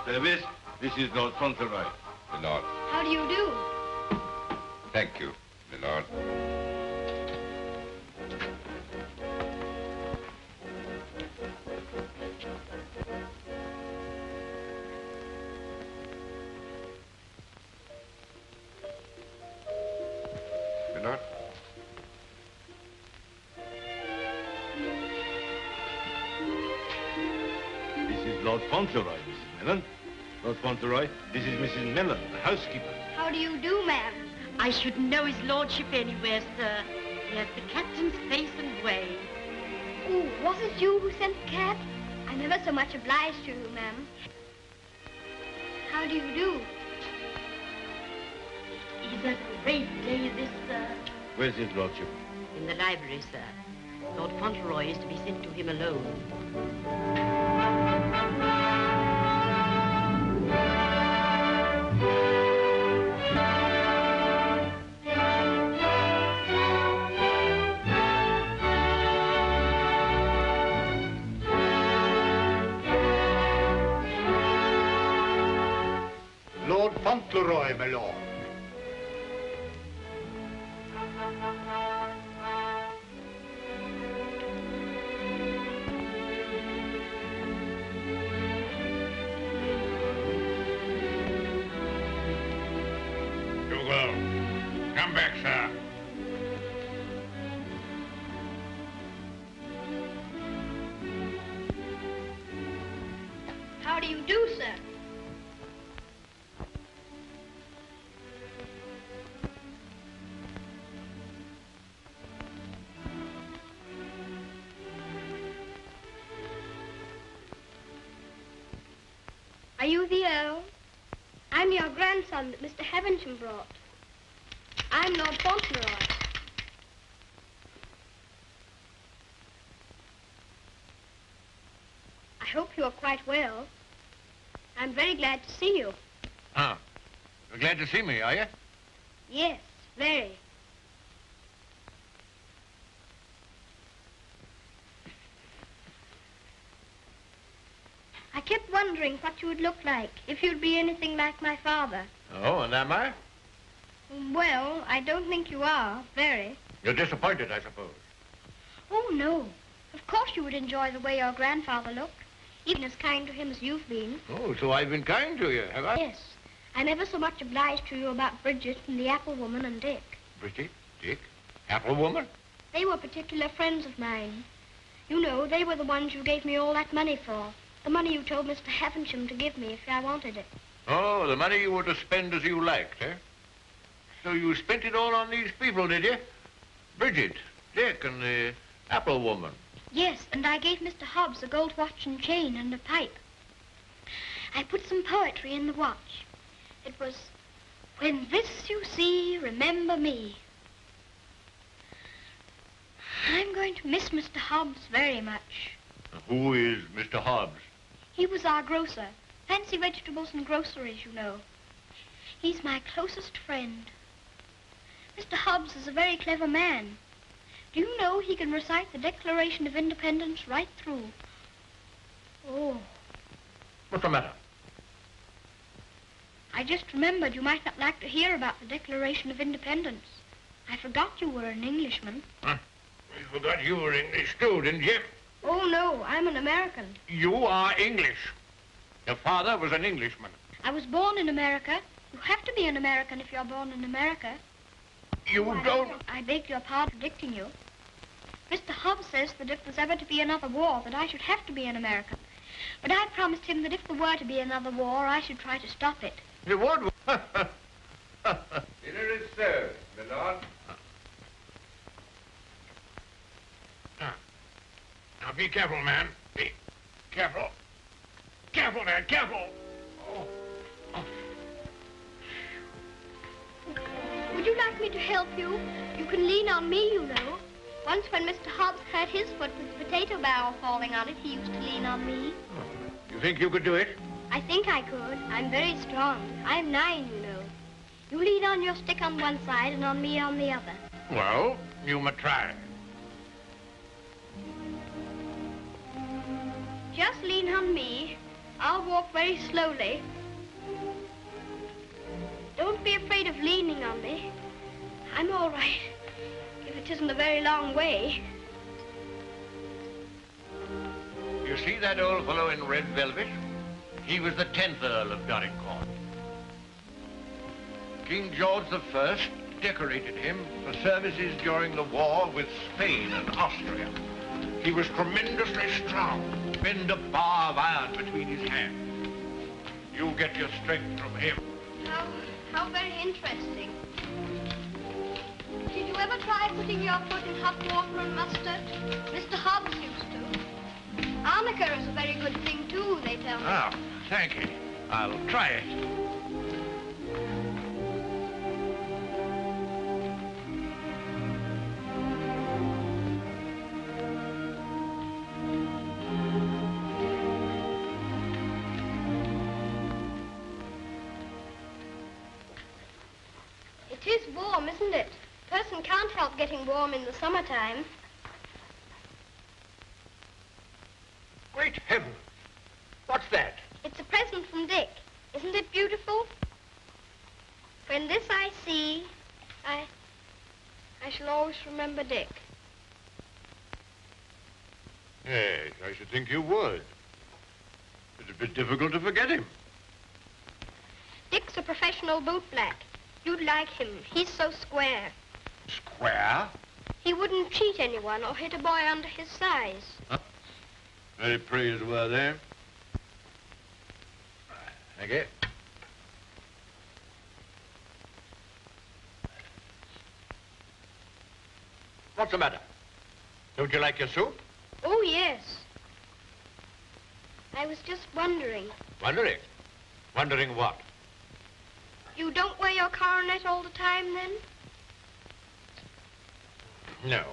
Speaker 8: Service, this is Lord Fauntleroy.
Speaker 10: My lord.
Speaker 2: How do you do?
Speaker 10: Thank you, my lord. My lord.
Speaker 8: This is Lord Fauntleroy, Mrs. Mellon. Lord Fauntleroy, this is Mrs. Mellon, the housekeeper.
Speaker 2: How do you do, ma'am?
Speaker 4: I shouldn't know his lordship anywhere, sir. He has the captain's face and way.
Speaker 2: Oh, was it you who sent the cab? I'm ever so much obliged to you, ma'am. How do you do?
Speaker 4: It's a great day, this, sir.
Speaker 8: Where's his lordship?
Speaker 4: In the library, sir. Lord Fauntleroy is to be sent to him alone.
Speaker 1: Lord Fauntleroy, my lord.
Speaker 11: Dougal, come back, sir.
Speaker 2: How do you do, sir? Are you the Earl? I'm your grandson that Mr. Havisham brought. I'm Lord Fauntleroy. I hope you are quite well. I'm very glad to see you.
Speaker 7: Ah, you're glad to see me, are you?
Speaker 2: Yes, very. I kept wondering what you would look like if you'd be anything like my father.
Speaker 7: Oh, and am I?
Speaker 2: Well, I don't think you are, very.
Speaker 7: You're disappointed, I suppose.
Speaker 2: Oh, no. Of course you would enjoy the way your grandfather looked, even as kind to him as you've been.
Speaker 7: Oh, so I've been kind to you, have I?
Speaker 2: Yes. I'm ever so much obliged to you about Bridget and the apple woman and Dick.
Speaker 7: Bridget, Dick, apple woman?
Speaker 2: They were particular friends of mine. You know, they were the ones you gave me all that money for. The money you told Mr. Havisham to give me if I wanted it.
Speaker 7: Oh, the money you were to spend as you liked, eh? So you spent it all on these people, did you? Bridget, Dick, and the apple woman.
Speaker 2: Yes, and I gave Mr. Hobbs a gold watch and chain and a pipe. I put some poetry in the watch. It was, "When this you see, remember me." I'm going to miss Mr. Hobbs very much.
Speaker 7: Who is Mr. Hobbs?
Speaker 2: He was our grocer. Fancy vegetables and groceries, you know. He's my closest friend. Mr. Hobbs is a very clever man. Do you know he can recite the Declaration of Independence right through? Oh.
Speaker 7: What's the matter?
Speaker 2: I just remembered you might not like to hear about the Declaration of Independence. I forgot you were an Englishman.
Speaker 12: Huh? You forgot you were English too, didn't you?
Speaker 2: Oh, no, I'm an American.
Speaker 12: You are English. Your father was an Englishman.
Speaker 2: I was born in America. You have to be an American if you're born in America.
Speaker 12: You don't...
Speaker 2: I beg your pardon for predicting you. Mr. Hobbs says that if there's ever to be another war, that I should have to be an American. But I promised him that if there were to be another war, I should try to stop it.
Speaker 12: You would?
Speaker 11: Dinner is served, my lord.
Speaker 12: Now, be careful, man. Be careful. Careful there, careful. Oh. Oh.
Speaker 2: Would you like me to help you? You can lean on me, you know. Once when Mr. Hobbs hurt his foot with the potato barrel falling on it, he used to lean on me.
Speaker 12: Oh. You think you could do it?
Speaker 2: I think I could. I'm very strong. I'm 9, you know. You lean on your stick on one side and on me on the other.
Speaker 12: Well, you may try.
Speaker 2: Just lean on me. I'll walk very slowly. Don't be afraid of leaning on me. I'm all right, if it isn't a very long way.
Speaker 12: You see that old fellow in red velvet? He was the 10th Earl of Dorincourt. King George I decorated him for services during the war with Spain and Austria. He was tremendously strong, bend a bar of iron between his hands. You get your strength from him.
Speaker 2: How very interesting. Did you ever try putting your foot in hot water and mustard? Mr. Hobbs used to. Arnica is a very good thing, too, they tell me.
Speaker 12: Ah, thank you. I'll try it.
Speaker 2: It is warm, isn't it? A person can't help getting warm in the summertime.
Speaker 12: Great heaven! What's that?
Speaker 2: It's a present from Dick. Isn't it beautiful? When this I see, I shall always remember Dick.
Speaker 8: Yes, I should think you would. It's a bit difficult to forget him.
Speaker 2: Dick's a professional bootblack. You'd like him. He's so square.
Speaker 8: Square?
Speaker 2: He wouldn't cheat anyone or hit a boy under his size.
Speaker 8: Huh? Very praiseworthy.
Speaker 12: Thank you. What's the matter? Don't you like your soup?
Speaker 2: Oh, yes. I was just wondering.
Speaker 12: Wondering? Wondering what?
Speaker 2: You don't wear your coronet all the time, then?
Speaker 12: No.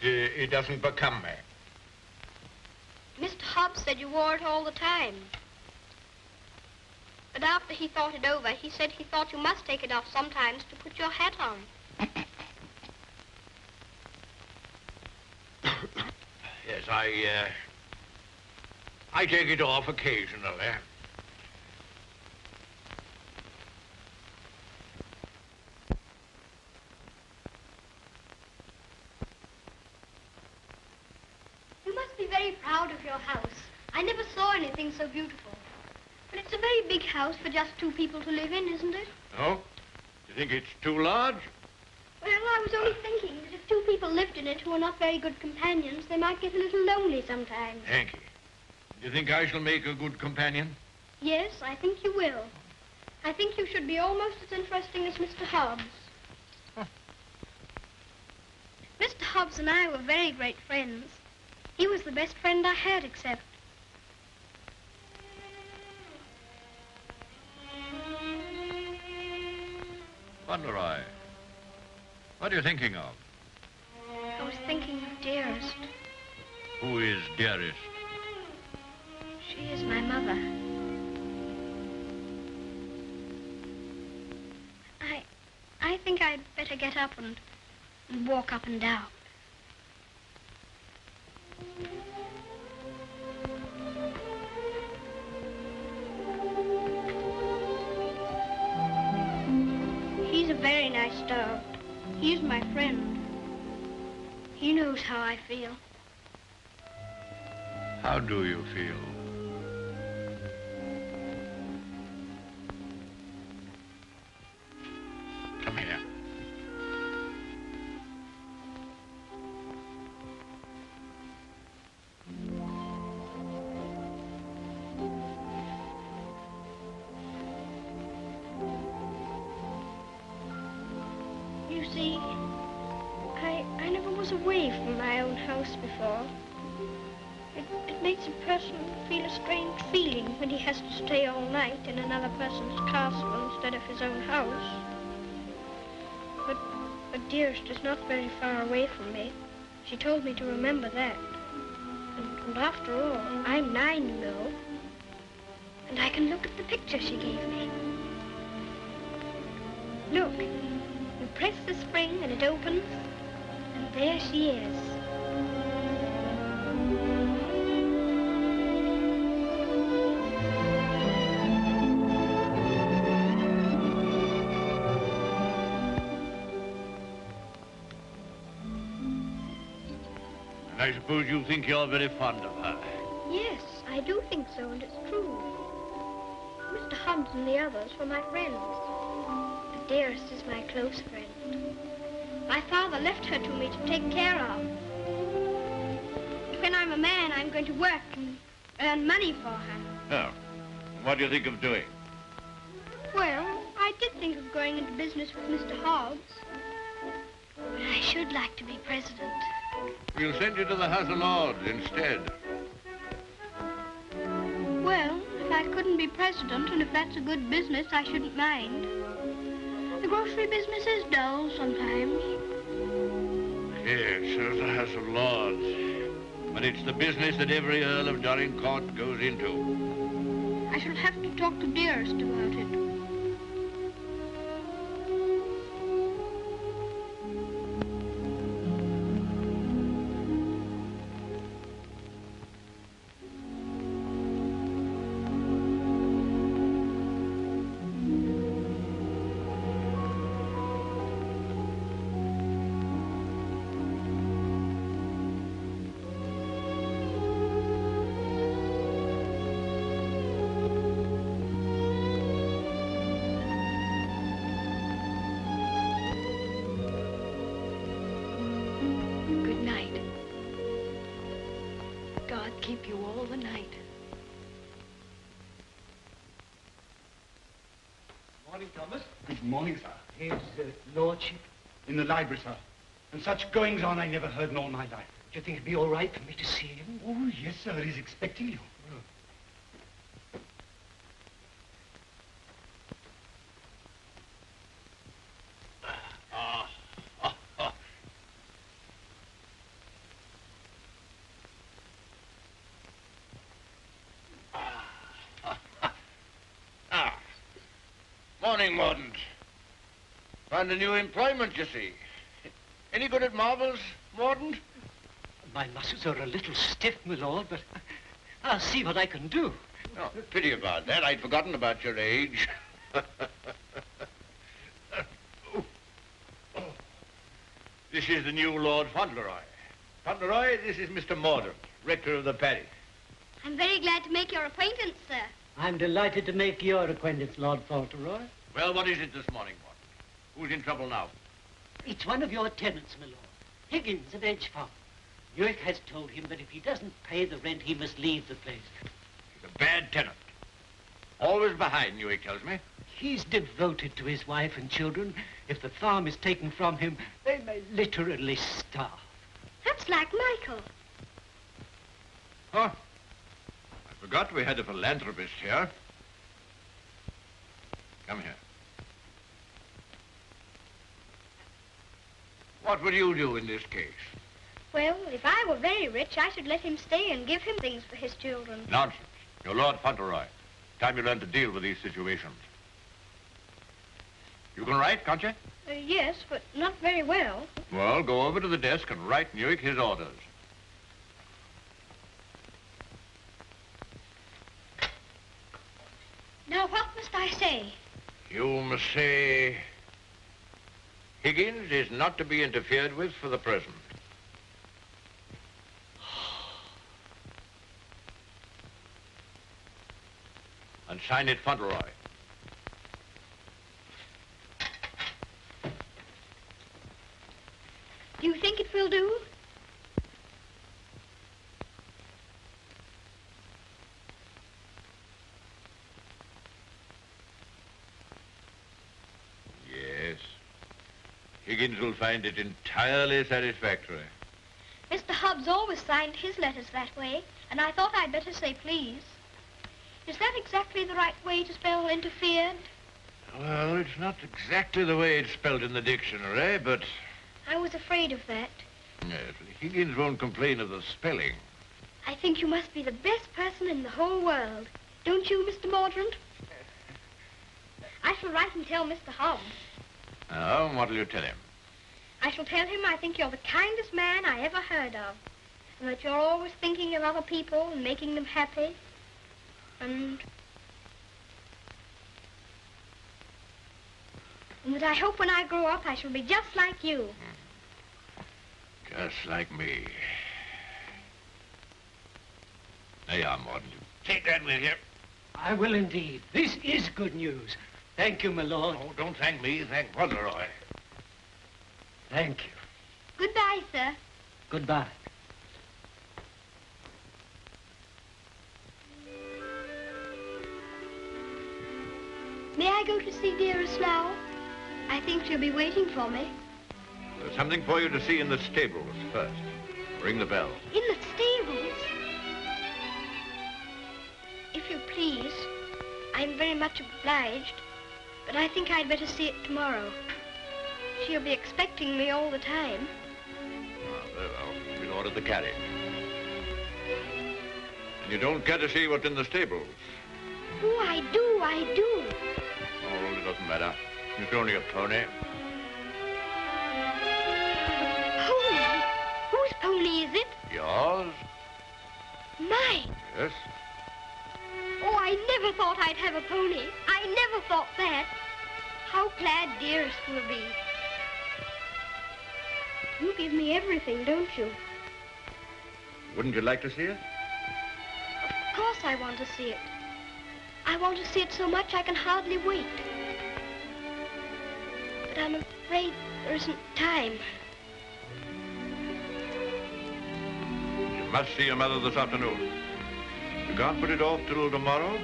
Speaker 12: It doesn't become me.
Speaker 2: Mr. Hobbs said you wore it all the time. But after he thought it over, he said he thought you must take it off sometimes to put your hat on.
Speaker 12: Yes, I take it off occasionally.
Speaker 2: You must be very proud of your house. I never saw anything so beautiful. But it's a very big house for just 2 people to live in, isn't it?
Speaker 12: Oh? You think it's too large?
Speaker 2: Well, I was only thinking that if 2 people lived in it who are not very good companions, they might get a little lonely sometimes.
Speaker 12: Hanky, do you think I shall make a good companion?
Speaker 2: Yes, I think you will. I think you should be almost as interesting as Mr. Hobbs.
Speaker 12: Huh.
Speaker 2: Mr. Hobbs and I were very great friends. He was the best friend I had, except...
Speaker 12: Fauntleroy, what are you thinking of?
Speaker 2: I was thinking of Dearest.
Speaker 12: Who is Dearest?
Speaker 2: She is my mother. I think I'd better get up and walk up and down. very nice dog. He's my friend. He knows how I feel.
Speaker 12: How do you feel? Come here.
Speaker 2: You see, I never was away from my own house before. It makes a person feel a strange feeling when he has to stay all night in another person's castle instead of his own house. But Dearest is not very far away from me. She told me to remember that. And after all, I'm 9, you know. And I can look at the picture she gave me. Look, you press the spring and it opens, and there she is.
Speaker 12: And I suppose you think you're very fond of her.
Speaker 2: Yes, I do think so, and it's true. Mr. Hobbs and the others were my friends. But Dearest is my close friend. My father left her to me to take care of. When I'm a man, I'm going to work and earn money for her.
Speaker 12: Oh. What do you think of doing?
Speaker 2: Well, I did think of going into business with Mr. Hobbs. But I should like to be president.
Speaker 12: We'll send you to the House of Lords instead.
Speaker 2: Well, if I couldn't be president, and if that's a good business, I shouldn't mind. The grocery business is dull sometimes.
Speaker 12: Yes, there's the House of Lords. But it's the business that every Earl of Dorincourt goes into.
Speaker 2: I shall have to talk to Dearest about it.
Speaker 3: Keep you all the night.
Speaker 1: Morning, Thomas. Good morning, sir.
Speaker 5: His lordship?
Speaker 1: In the library, sir. And such goings-on I never heard in all my life.
Speaker 5: Do you think it'd be all right for me to see him?
Speaker 1: Oh, yes, sir. He's expecting you.
Speaker 12: Morning, Mordaunt. Found a new employment, you see. Any good at marbles, Mordaunt?
Speaker 5: My muscles are a little stiff, my lord, but I'll see what I can do.
Speaker 12: Oh, pity about that. I'd forgotten about your age. This is the new Lord Fauntleroy. Fauntleroy, this is Mr. Mordaunt, rector of the parish.
Speaker 2: I'm very glad to make your acquaintance, sir.
Speaker 5: I'm delighted to make your acquaintance, Lord Fauntleroy.
Speaker 12: Well, what is it this morning, Mordaunt? Who's in trouble now?
Speaker 5: It's one of your tenants, my lord. Higgins of Edgefarm. York has told him that if he doesn't pay the rent, he must leave the place.
Speaker 12: He's a bad tenant. Always behind, York tells me.
Speaker 5: He's devoted to his wife and children. If the farm is taken from him, they may literally starve.
Speaker 2: That's like Michael.
Speaker 12: Huh? I forgot we had a philanthropist here. Come here. What would you do in this case?
Speaker 2: Well, if I were very rich, I should let him stay and give him things for his children.
Speaker 12: Nonsense. You're Lord Fauntleroy. Time you learn to deal with these situations. You can write, can't you?
Speaker 2: Yes, but not very well.
Speaker 12: Well, go over to the desk and write Newick his orders.
Speaker 2: Now, what must I say?
Speaker 12: You must say, Higgins is not to be interfered with for the present. And sign it Fauntleroy.
Speaker 2: Do you think it will do?
Speaker 12: Yes. Higgins will find it entirely satisfactory.
Speaker 2: Mr. Hobbs always signed his letters that way, and I thought I'd better say please. Is that exactly the right way to spell interfered?
Speaker 12: Well, it's not exactly the way it's spelled in the dictionary, but...
Speaker 2: I was afraid of that.
Speaker 12: Yes, Higgins won't complain of the spelling.
Speaker 2: I think you must be the best person in the whole world. Don't you, Mr. Mordaunt? I shall write and tell Mr. Hobbs.
Speaker 12: Oh, what'll you tell him?
Speaker 2: I shall tell him I think you're the kindest man I ever heard of, and that you're always thinking of other people and making them happy, and that I hope when I grow up I shall be just like you.
Speaker 12: Just like me. There you are, Morden. Take that with you.
Speaker 13: I will indeed. This is good news. Thank you, my lord.
Speaker 12: Oh, don't thank me. Thank Fauntleroy.
Speaker 13: Thank you.
Speaker 2: Goodbye, sir.
Speaker 13: Goodbye.
Speaker 2: May I go to see Dearest now? I think she'll be waiting for me.
Speaker 12: There's something for you to see in the stables first. Ring the bell.
Speaker 2: In the stables? If you please, I'm very much obliged, but I think I'd better see it tomorrow. She'll be expecting me all the time.
Speaker 12: Oh, very well. We'll order the carriage. And you don't care to see what's in the stables?
Speaker 2: Oh, I do, I do.
Speaker 12: Oh, it doesn't matter. It's only a pony.
Speaker 2: Pony? Whose pony is it?
Speaker 12: Yours?
Speaker 2: Mine.
Speaker 12: Yes.
Speaker 2: Oh, I never thought I'd have a pony. I never thought that. How glad Dearest will be. You give me everything, don't you?
Speaker 12: Wouldn't you like to see it?
Speaker 2: Of course I want to see it. I want to see it so much I can hardly wait. But I'm afraid there isn't time.
Speaker 12: You must see your mother this afternoon. You can't put it off till tomorrow?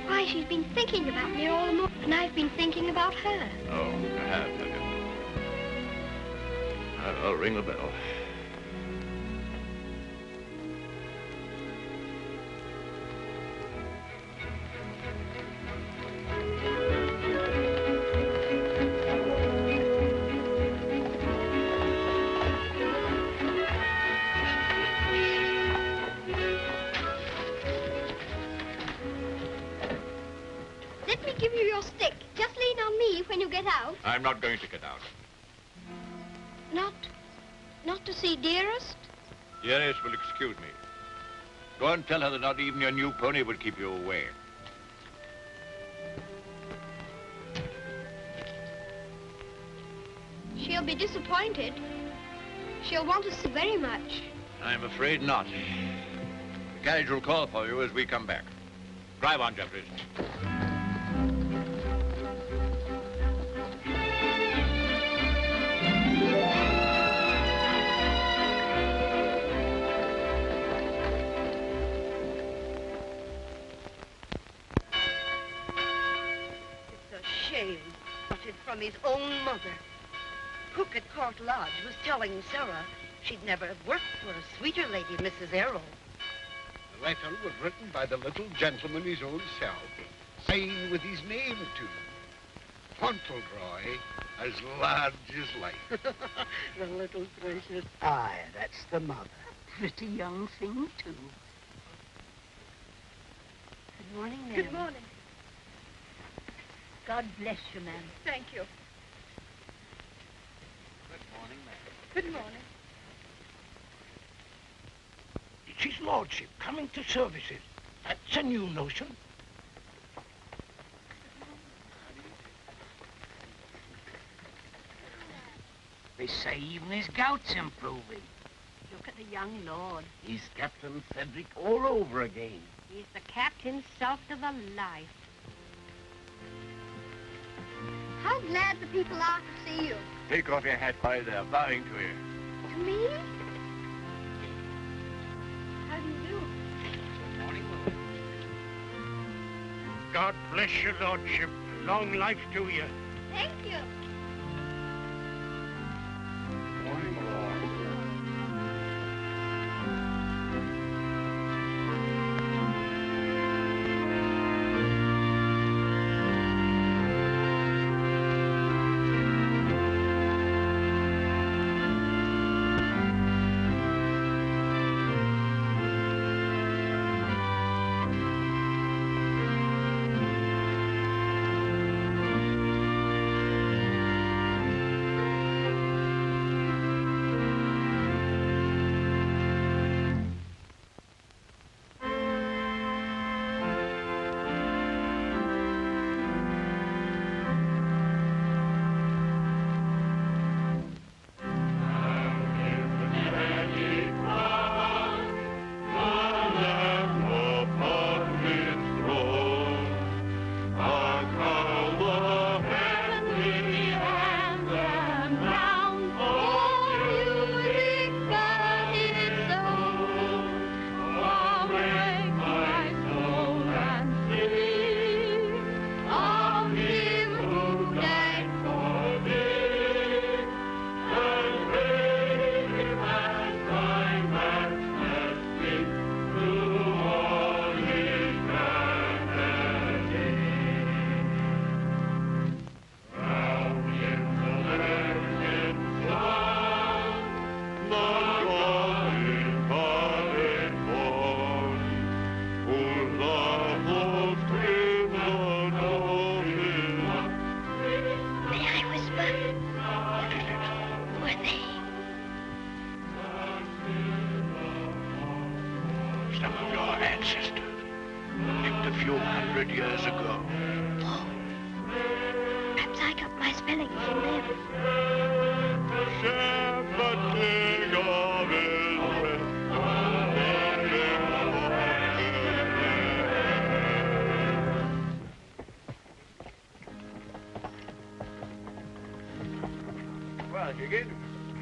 Speaker 2: Why, she's been thinking about me all morning, and I've been thinking about her.
Speaker 12: Oh, you have you? I'll ring the bell.
Speaker 2: Let me give you your stick. Just lean on me when you get out.
Speaker 12: I'm not going to get out.
Speaker 2: Not to see Dearest?
Speaker 12: Dearest will excuse me. Go and tell her that not even your new pony would keep you away.
Speaker 2: She'll be disappointed. She'll want to see very much.
Speaker 12: I'm afraid not. The carriage will call for you as we come back. Drive on, Jeffries.
Speaker 14: Shame, uttered from his own mother. Cook at Court Lodge was telling Sarah she'd never have worked for a sweeter lady, Mrs. Errol.
Speaker 11: The letter was written by the little gentleman his own self, signed with his name too. Fauntleroy, as large as life.
Speaker 5: The little precious. Aye, that's the mother. A pretty young thing, too.
Speaker 14: Good morning, ma'am.
Speaker 2: Good morning.
Speaker 14: God bless you, ma'am.
Speaker 2: Thank you.
Speaker 11: Good morning, ma'am.
Speaker 2: Good morning.
Speaker 13: It's his lordship coming to services. That's a new notion. They say even his gout's improving.
Speaker 4: Look at the young lord.
Speaker 13: He's Captain Frederick all over again.
Speaker 4: He's the captain's salt of a life.
Speaker 2: How glad the people are to see you.
Speaker 12: Take off your hat while they're bowing to you.
Speaker 2: To me? How do you do?
Speaker 13: God bless your lordship. Long life to you.
Speaker 2: Thank you.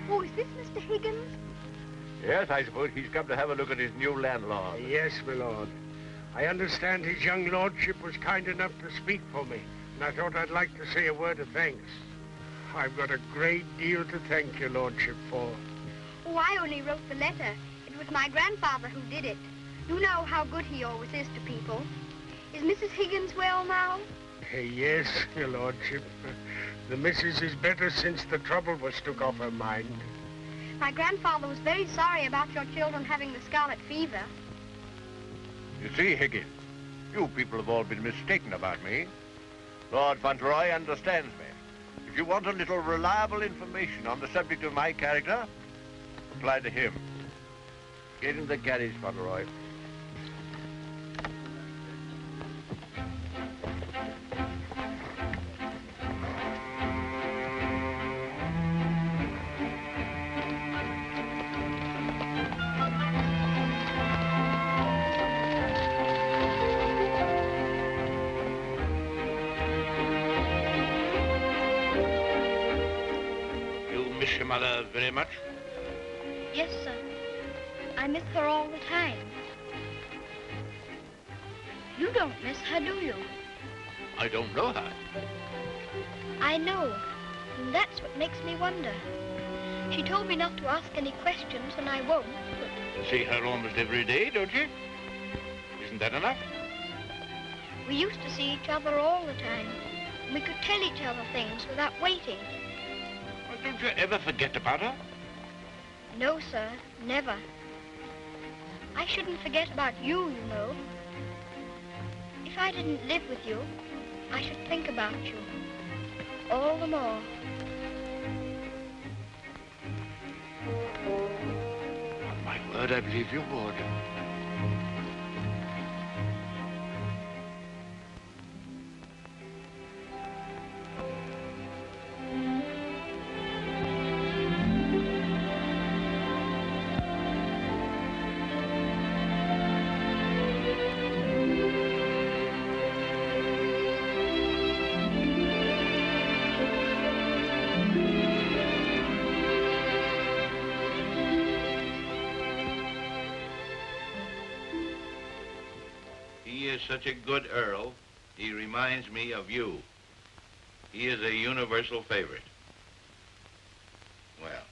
Speaker 2: Oh, is this Mr. Higgins?
Speaker 12: Yes, I suppose he's come to have a look at his new landlord.
Speaker 13: Yes, my lord. I understand his young lordship was kind enough to speak for me, and I thought I'd like to say a word of thanks. I've got a great deal to thank your lordship for.
Speaker 2: Oh, I only wrote the letter. It was my grandfather who did it. You know how good he always is to people. Is Mrs. Higgins well now?
Speaker 13: Yes, your lordship. The missus is better since the trouble was took off her mind.
Speaker 2: My grandfather was very sorry about your children having the scarlet fever.
Speaker 12: You see, Higgins, you people have all been mistaken about me. Lord Fauntleroy understands me. If you want a little reliable information on the subject of my character, apply to him. Get in the carriage, Fauntleroy. Mother very much?
Speaker 2: Yes, sir. I miss her all the time. You don't miss her, do you?
Speaker 12: I don't know her.
Speaker 2: I know, and that's what makes me wonder. She told me not to ask any questions, and I won't, but...
Speaker 12: See her almost every day, don't you? Isn't that enough?
Speaker 2: We used to see each other all the time. We could tell each other things without waiting.
Speaker 12: Don't you ever forget about her?
Speaker 2: No, sir, never. I shouldn't forget about you, you know. If I didn't live with you, I should think about you all the more.
Speaker 12: On my word, I believe you would.
Speaker 10: is such a good Earl, he reminds me of you. He is a universal favorite. Well,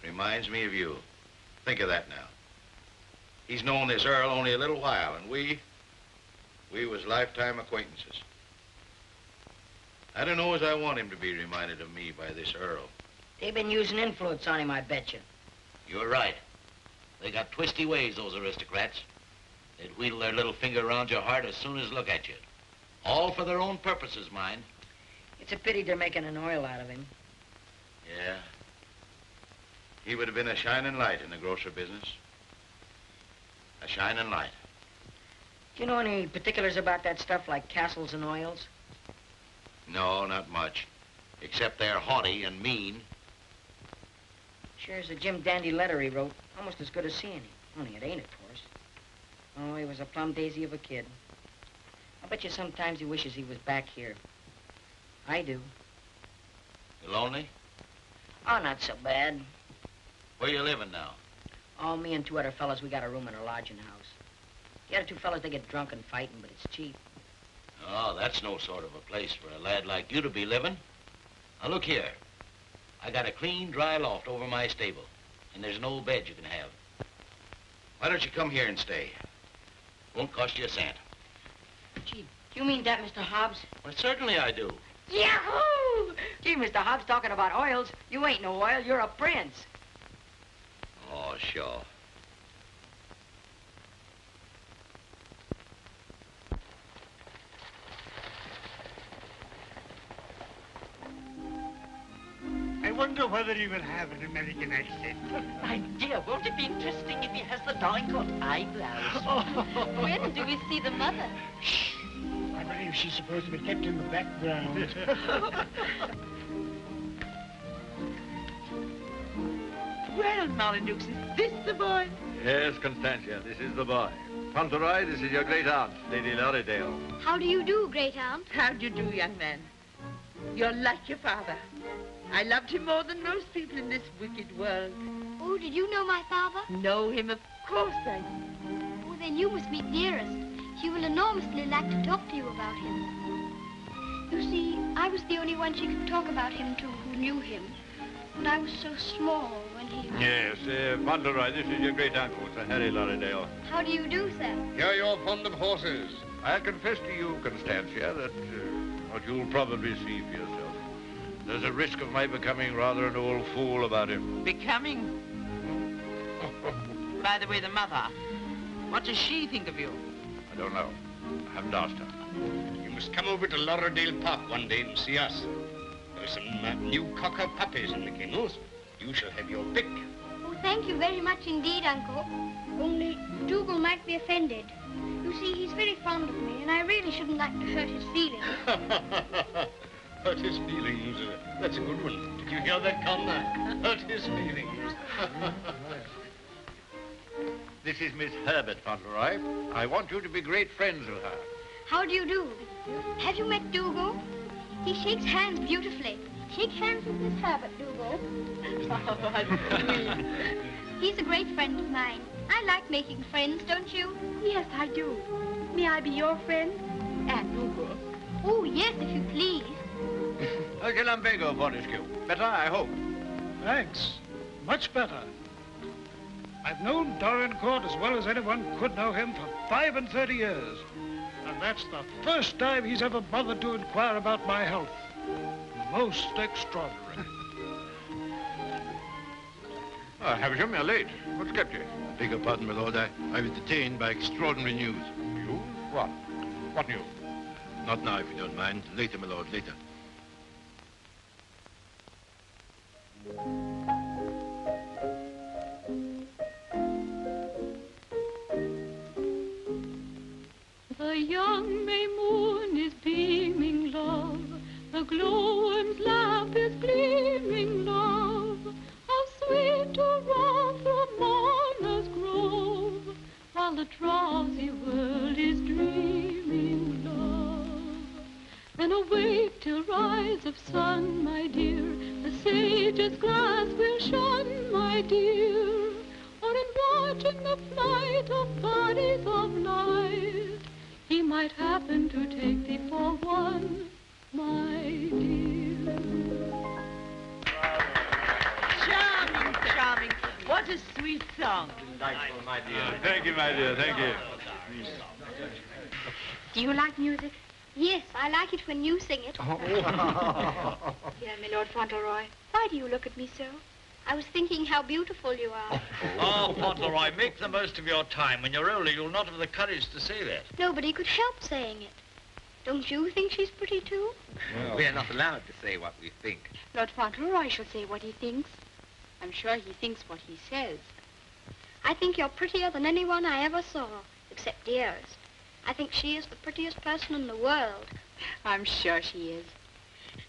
Speaker 10: reminds me of you. Think of that now. He's known this Earl only a little while, and we was lifetime acquaintances. I don't know as I want him to be reminded of me by this Earl.
Speaker 6: They've been using influence on him, I bet you.
Speaker 7: You're right. They got twisty ways, those aristocrats. They'd wheedle their little finger around your heart as soon as look at you. All for their own purposes, mind.
Speaker 6: It's a pity they're making an oil out of him.
Speaker 7: Yeah. He would have been a shining light in the grocer business. A shining light.
Speaker 6: Do you know any particulars about that stuff like castles and oils?
Speaker 7: No, not much. Except they're haughty and mean.
Speaker 6: Sure is a Jim Dandy letter he wrote. Almost as good as seeing him. Only it ain't, of course. Oh, he was a plum daisy of a kid. I bet you sometimes he wishes he was back here. I do.
Speaker 7: You lonely?
Speaker 6: Oh, not so bad.
Speaker 7: Where you living now?
Speaker 6: Oh, me and two other fellas, we got a room in a lodging house. The other two fellas, they get drunk and fighting, but it's cheap.
Speaker 7: Oh, that's no sort of a place for a lad like you to be living. Now, look here. I got a clean, dry loft over my stable, and there's an old bed you can have. Why don't you come here and stay? Won't cost you a cent.
Speaker 6: Gee, do you mean that, Mr. Hobbs?
Speaker 7: Well, certainly I do.
Speaker 6: Yahoo! Gee, Mr. Hobbs, talking about oils, you ain't no oil, you're a prince.
Speaker 7: Oh, sure.
Speaker 1: I wonder whether he will have an American accent.
Speaker 5: My dear, won't it be interesting if he has the Dorincourt eyebrows?
Speaker 9: When do we see the mother?
Speaker 1: Shh. I believe she's supposed to be kept in the background.
Speaker 5: Well, Molyneux, is this the boy?
Speaker 12: Yes, Constantia, this is the boy. Fauntleroy, this is your great aunt, Lady Lorridale.
Speaker 2: How do you do, great aunt?
Speaker 5: How do you do, young man? You're like your father. I loved him more than most people in this wicked world.
Speaker 2: Oh, did you know my father?
Speaker 5: Know him? Of course I do.
Speaker 2: Oh, then you must meet Dearest. She will enormously like to talk to you about him. You see, I was the only one she could talk about him to who knew him. And I was so small when he...
Speaker 12: Yes, Fauntleroy, this is your great-uncle, Sir Harry Lorridale.
Speaker 2: How do you do, sir?
Speaker 11: Hear you're fond of horses.
Speaker 12: I'll confess to you, Constantia, that what you'll probably see for yourself. There's a risk of my becoming rather an old fool about him.
Speaker 5: Becoming? By the way, the mother, what does she think of you?
Speaker 12: I don't know. I haven't asked her.
Speaker 11: You must come over to Lorridale Park one day and see us. There are some new cocker puppies in the kennels. You shall have your pick.
Speaker 2: Oh, thank you very much indeed, Uncle. Only Dougal might be offended. You see, he's very fond of me, and I really shouldn't like to hurt his feelings.
Speaker 11: Hurt his feelings. That's a good one. Did you hear that, Connor? Hurt his feelings.
Speaker 12: This is Miss Herbert Fauntleroy. I want you to be great friends with her.
Speaker 2: How do you do? Have you met Dougal? He shakes hands beautifully. Shake hands with Miss Herbert, Dougal. He's a great friend of mine. I like making friends, don't you?
Speaker 3: Yes, I do. May I be your friend?
Speaker 5: And Dougal.
Speaker 2: Oh, yes, if you please.
Speaker 12: Okay, Lumbago, Fortescue. Better, I hope.
Speaker 13: Thanks. Much better. I've known Dorincourt as well as anyone could know him for 35 years. And that's the first time he's ever bothered to inquire about my health. Most extraordinary.
Speaker 12: Havisham, you're late. What's kept you?
Speaker 8: Beg your pardon, my lord. I was detained by extraordinary news.
Speaker 12: You? What? What news?
Speaker 8: Not now, if you don't mind. Later, my lord, later.
Speaker 15: The young May moon is beaming, love. The glowworm's lamp is gleaming, love. How sweet to roam through Mona's grove, while the drowsy world is dreaming, love. Then awake till rise of sun, my dear. The sage's glass will shun, my dear. Or in watching the flight of bodies of light, he might happen to take thee for one, my dear.
Speaker 5: Charming, charming. What a sweet song.
Speaker 12: Delightful, my dear. Thank you, my dear. Thank you.
Speaker 3: Do you like music?
Speaker 2: Yes, I like it when you sing it.
Speaker 3: Dear my Lord Fauntleroy, why do you look at me so?
Speaker 2: I was thinking how beautiful you are.
Speaker 16: Oh, Fauntleroy, make the most of your time. When you're older, you'll not have the courage to say that.
Speaker 2: Nobody could help saying it. Don't you think she's pretty, too?
Speaker 11: Well, we're not allowed to say what we think.
Speaker 3: Lord Fauntleroy shall say what he thinks. I'm sure he thinks what he says.
Speaker 2: I think you're prettier than anyone I ever saw, except Dearest. I think she is the prettiest person in the world.
Speaker 3: I'm sure she is.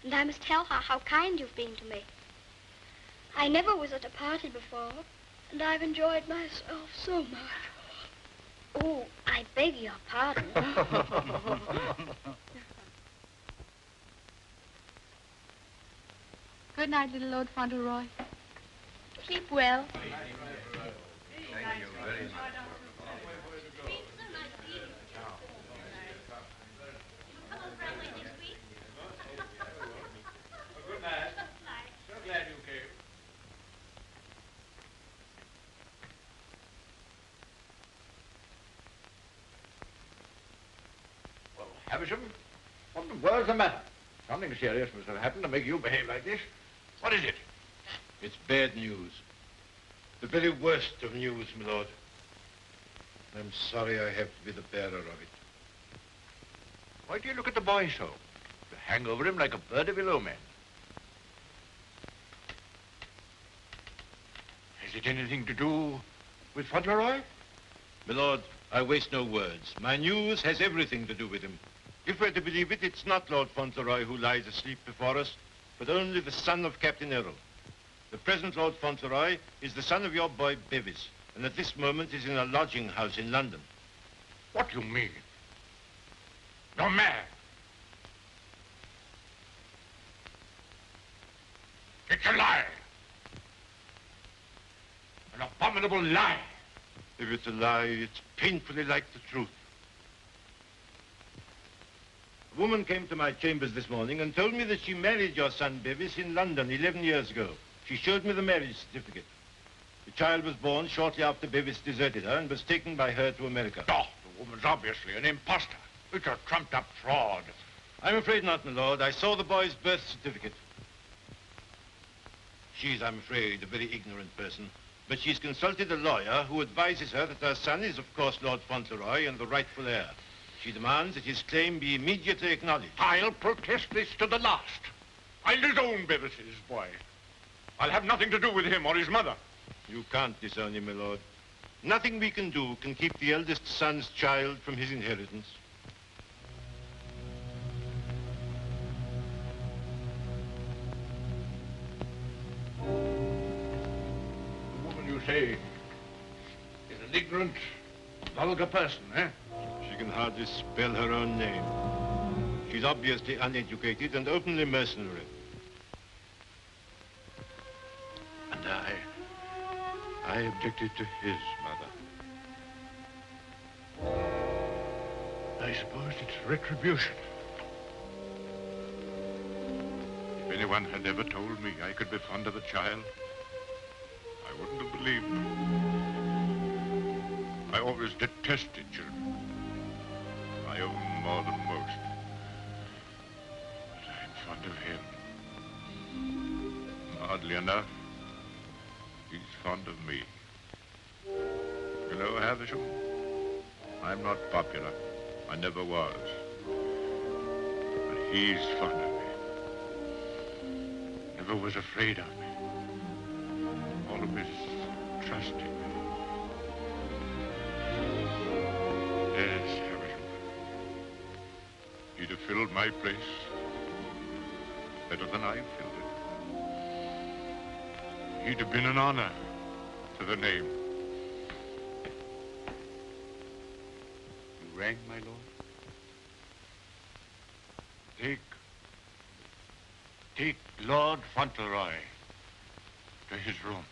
Speaker 2: And I must tell her how kind you've been to me. I never was at a party before, and I've enjoyed myself so much. Oh, I beg your pardon.
Speaker 3: Good night, little Lord Fauntleroy. Keep well.
Speaker 12: Thank you very much. Good night. So glad you came. Well, Havisham, what in the world's the matter? Something serious must have happened to make you behave like this. What is it?
Speaker 8: It's bad news. The very worst of news, my lord. I'm sorry I have to be the bearer of it.
Speaker 12: Why do you look at the boy so? You hang over him like a bird of ill omen. Has it anything to do with Fauntleroy?
Speaker 8: My lord, I waste no words. My news has everything to do with him. If we're to believe it, it's not Lord Fauntleroy who lies asleep before us, but only the son of Captain Errol. The present Lord Fauntleroy is the son of your boy Bevis, and at this moment is in a lodging house in London.
Speaker 12: What do you mean? You're mad. It's a lie. An abominable lie.
Speaker 8: If it's a lie, it's painfully like the truth. A woman came to my chambers this morning and told me that she married your son Bevis in London 11 years ago. She showed me the marriage certificate. The child was born shortly after Bevis deserted her and was taken by her to America.
Speaker 12: Oh, the woman's obviously an imposter. It's a trumped-up fraud.
Speaker 8: I'm afraid not, my lord. I saw the boy's birth certificate. She's, I'm afraid, a very ignorant person. But she's consulted a lawyer who advises her that her son is, of course, Lord Fauntleroy and the rightful heir. She demands that his claim be immediately acknowledged.
Speaker 12: I'll protest this to the last. I'll disown Bevis's boy. I'll have nothing to do with him or his mother.
Speaker 8: You can't disown him, my lord. Nothing we can do can keep the eldest son's child from his inheritance.
Speaker 12: The woman you say is an ignorant, vulgar person, eh?
Speaker 8: She can hardly spell her own name. She's obviously uneducated and openly mercenary.
Speaker 12: And I objected to his mother. I suppose it's retribution. If anyone had ever told me I could be fond of a child, I wouldn't have believed them. I always detested children. My own more than most. But I'm fond of him. Oddly enough, he's fond of me. You know, Havisham, I'm not popular. I never was. But he's fond of me. Never was afraid of me. Always trusted me. Yes, Havisham. He'd have filled my place better than I filled it. He'd have been an honor to the name. You rang, my lord? Take Lord Fauntleroy to his room.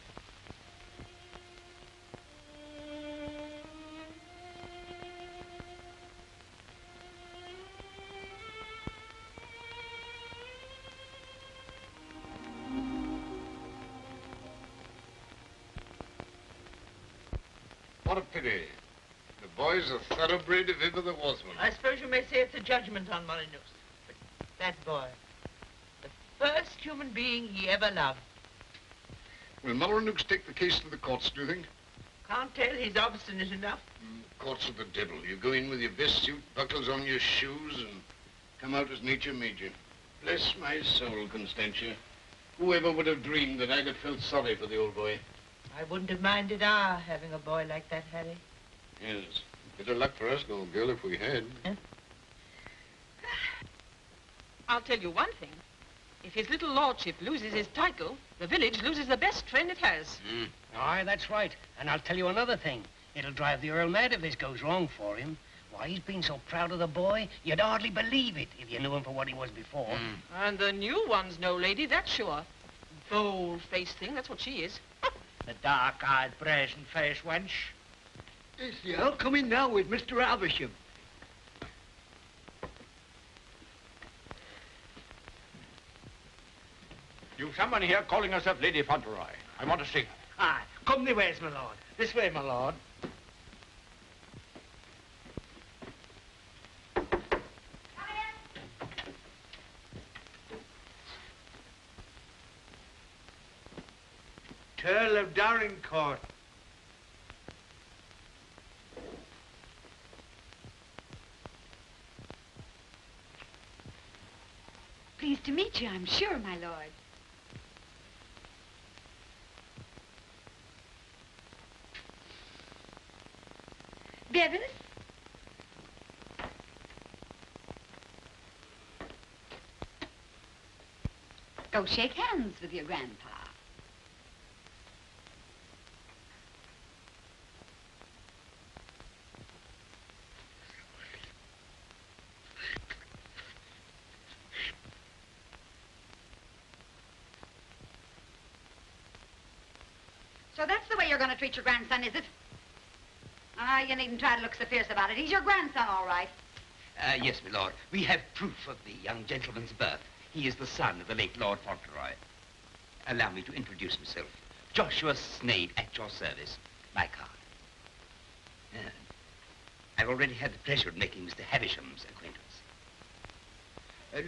Speaker 12: What a pity. The boy's a thoroughbred if ever there was one.
Speaker 9: I suppose you may say it's a judgment on Molyneux. But that boy, the first human being he ever loved.
Speaker 12: Will Molyneux take the case to the courts, do you think?
Speaker 9: Can't tell, he's obstinate enough.
Speaker 12: Courts are the devil. You go in with your best suit, buckles on your shoes, and come out as nature made you. Bless my soul, Constantia. Whoever would have dreamed that I'd have felt sorry for the old boy?
Speaker 9: I wouldn't have minded our having a boy like that, Harry.
Speaker 12: Yes. Bit of luck for us, old girl, if we had.
Speaker 9: I'll tell you one thing. If his little lordship loses his title, the village loses the best friend it has.
Speaker 17: Aye, that's right. And I'll tell you another thing. It'll drive the Earl mad if this goes wrong for him. Why, he's been so proud of the boy, you'd hardly believe it if you knew him for what he was before.
Speaker 9: And the new one's no lady, that's sure. Bold-faced thing, that's what she is.
Speaker 16: The dark-eyed, brazen-faced wench.
Speaker 5: Yes, the Earl coming now with Mr. Avisham.
Speaker 12: You've someone here calling herself Lady Fauntleroy. I want to see her.
Speaker 17: Aye, come the ways, my lord. This way, my lord.
Speaker 5: Earl of Dorincourt.
Speaker 3: Pleased to meet you, I'm sure, my lord. Bevis? Go shake hands with your grandpa.
Speaker 4: So that's the way you're going to treat your grandson, is it? Ah, you needn't try to look so fierce about it. He's your grandson, all right.
Speaker 18: Yes, my lord. We have proof of the young gentleman's birth. He is the son of the late Lord Fauntleroy. Allow me to introduce myself. Joshua Snade, at your service. My card. I've already had the pleasure of making Mr. Havisham's acquaintance.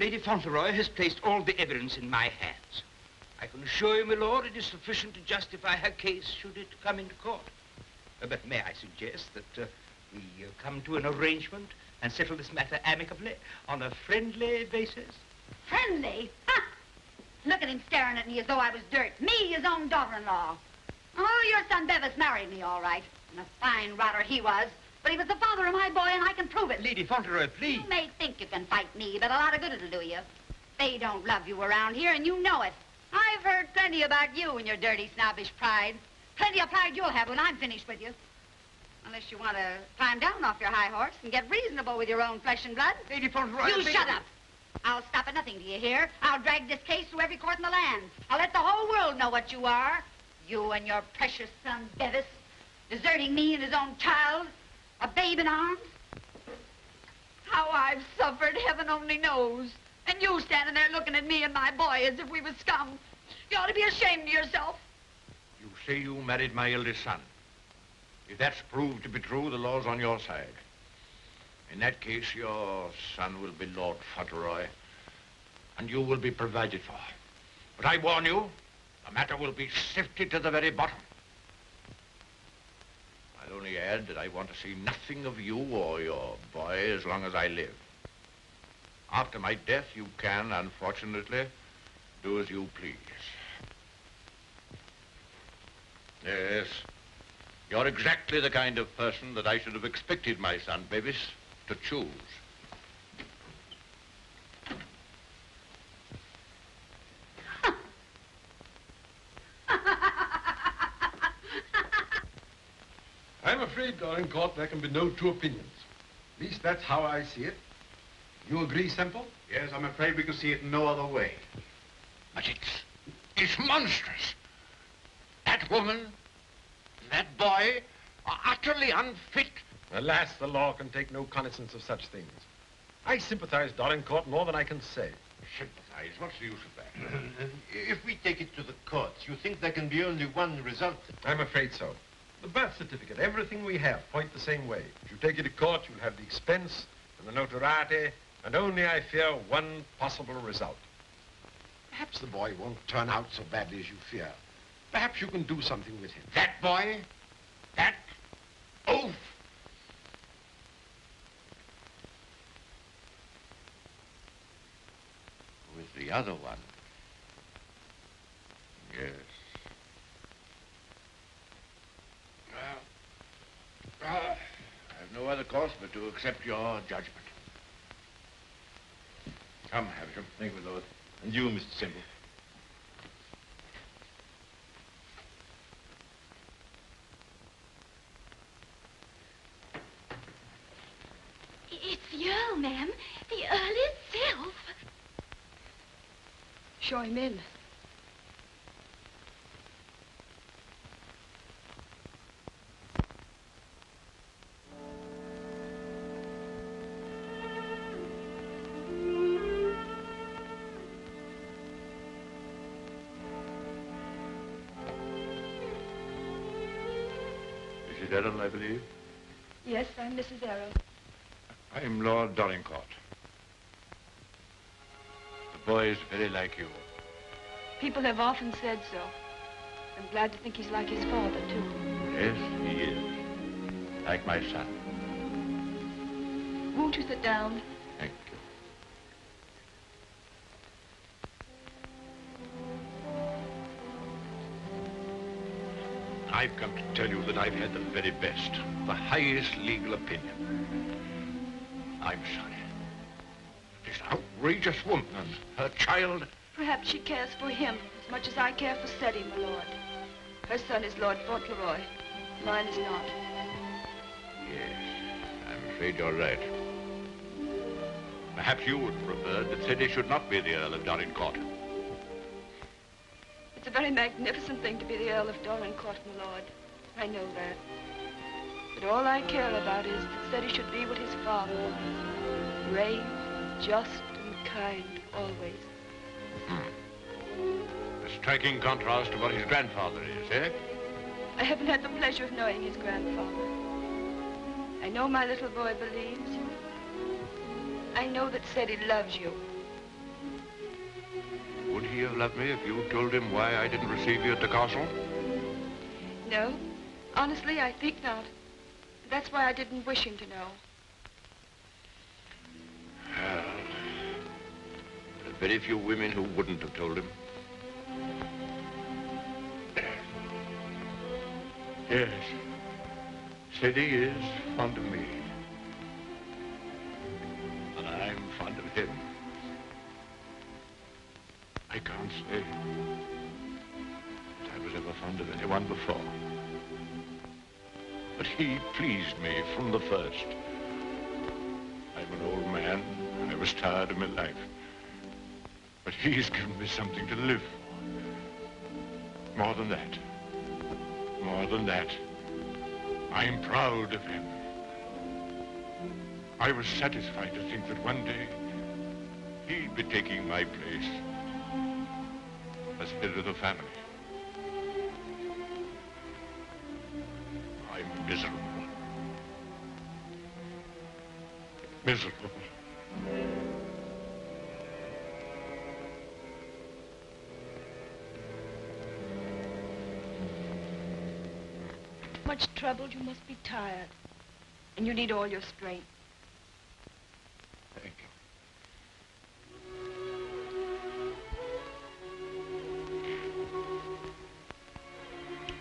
Speaker 18: Lady Fauntleroy has placed all the evidence in my hands. I can assure you, my lord, it is sufficient to justify her case should it come into court. But may I suggest that we come to an arrangement and settle this matter amicably on a friendly basis?
Speaker 4: Friendly? Ha! Look at him staring at me as though I was dirt. Me, his own daughter-in-law. Oh, your son Bevis married me, all right. And a fine rotter he was. But he was the father of my boy, and I can prove it.
Speaker 18: Lady Fauntleroy, please.
Speaker 4: You may think you can fight me, but a lot of good it'll do you. They don't love you around here, and you know it. I've heard plenty about you and your dirty, snobbish pride. Plenty of pride you'll have when I'm finished with you. Unless you want to climb down off your high horse and get reasonable with your own flesh and blood.
Speaker 18: Lady Fauntleroy...
Speaker 4: You shut up. I'll stop at nothing, do you hear? I'll drag this case through every court in the land. I'll let the whole world know what you are. You and your precious son, Bevis, deserting me and his own child, a babe in arms. How I've suffered, heaven only knows. And you standing there looking at me and my boy as if we were scum. You ought to be ashamed of yourself.
Speaker 12: You say you married my eldest son. If that's proved to be true, the law's on your side. In that case, your son will be Lord Fauntleroy, and you will be provided for. But I warn you, the matter will be sifted to the very bottom. I'll only add that I want to see nothing of you or your boy as long as I live. After my death, you can, unfortunately, do as you please. Yes, you're exactly the kind of person that I should have expected my son, Bevis, to choose.
Speaker 19: I'm afraid, Dorincourt, there can be no two opinions. At least that's how I see it. You agree, Semple?
Speaker 1: Yes, I'm afraid we can see it no other way.
Speaker 12: But it's monstrous. That woman, that boy, are utterly unfit.
Speaker 19: Alas, the law can take no cognizance of such things. I sympathize, Dorincourt, more than I can say.
Speaker 12: Sympathize? What's the use of that?
Speaker 8: If we take it to the courts, you think there can be only one result?
Speaker 19: I'm afraid so. The birth certificate, everything we have, point the same way. If you take it to court, you'll have the expense and the notoriety, and only, I fear, one possible result. Perhaps the boy won't turn out so badly as you fear. Perhaps you can do something with him.
Speaker 12: That boy? That oaf?
Speaker 7: With the other one. Yes.
Speaker 12: I have no other course but to accept your judgment. Come, Havisham.
Speaker 8: Thank you, Lord. And you, Mr. Semple.
Speaker 2: It's the Earl, ma'am. The Earl himself.
Speaker 3: Show him in.
Speaker 8: Mrs. Errol, I believe.
Speaker 3: Yes, I'm Mrs. Errol.
Speaker 8: I'm Lord Dorincourt. The boy is very like you.
Speaker 3: People have often said so. I'm glad to think he's like his father, too.
Speaker 8: Yes, he is. Like my son.
Speaker 3: Won't you sit down?
Speaker 8: Thank you. I've come to tell you that I've had the very best, the highest legal opinion. I'm sorry. This outrageous woman and her child.
Speaker 3: Perhaps she cares for him as much as I care for Seddy, my lord. Her son is Lord Fauntleroy. Mine is not.
Speaker 8: Yes, I'm afraid you're right. Perhaps you would prefer that Seddy should not be the Earl of Dorincourt.
Speaker 3: It's a very magnificent thing to be the Earl of Dorincourt, my lord. I know that. But all I care about is that Seddy should be what his father was. Brave, just, and kind, always.
Speaker 8: A striking contrast to what his grandfather is, eh?
Speaker 3: I haven't had the pleasure of knowing his grandfather. I know my little boy believes you. I know that Seddy loves you.
Speaker 8: Would he have loved me if you told him why I didn't receive you at the castle?
Speaker 3: No. Honestly, I think not. That's why I didn't wish him to know.
Speaker 8: Well, there are very few women who wouldn't have told him. Yes, Seddy is fond of me. And I'm fond of him. I can't say that I was ever fond of anyone before. But he pleased me from the first. I'm an old man. I was tired of my life. But he's given me something to live for. More than that. More than that. I'm proud of him. I was satisfied to think that one day he'd be taking my place as head of the family. I'm miserable. Miserable.
Speaker 3: Much troubled, you must be tired. And you need all your strength.
Speaker 8: Thank you.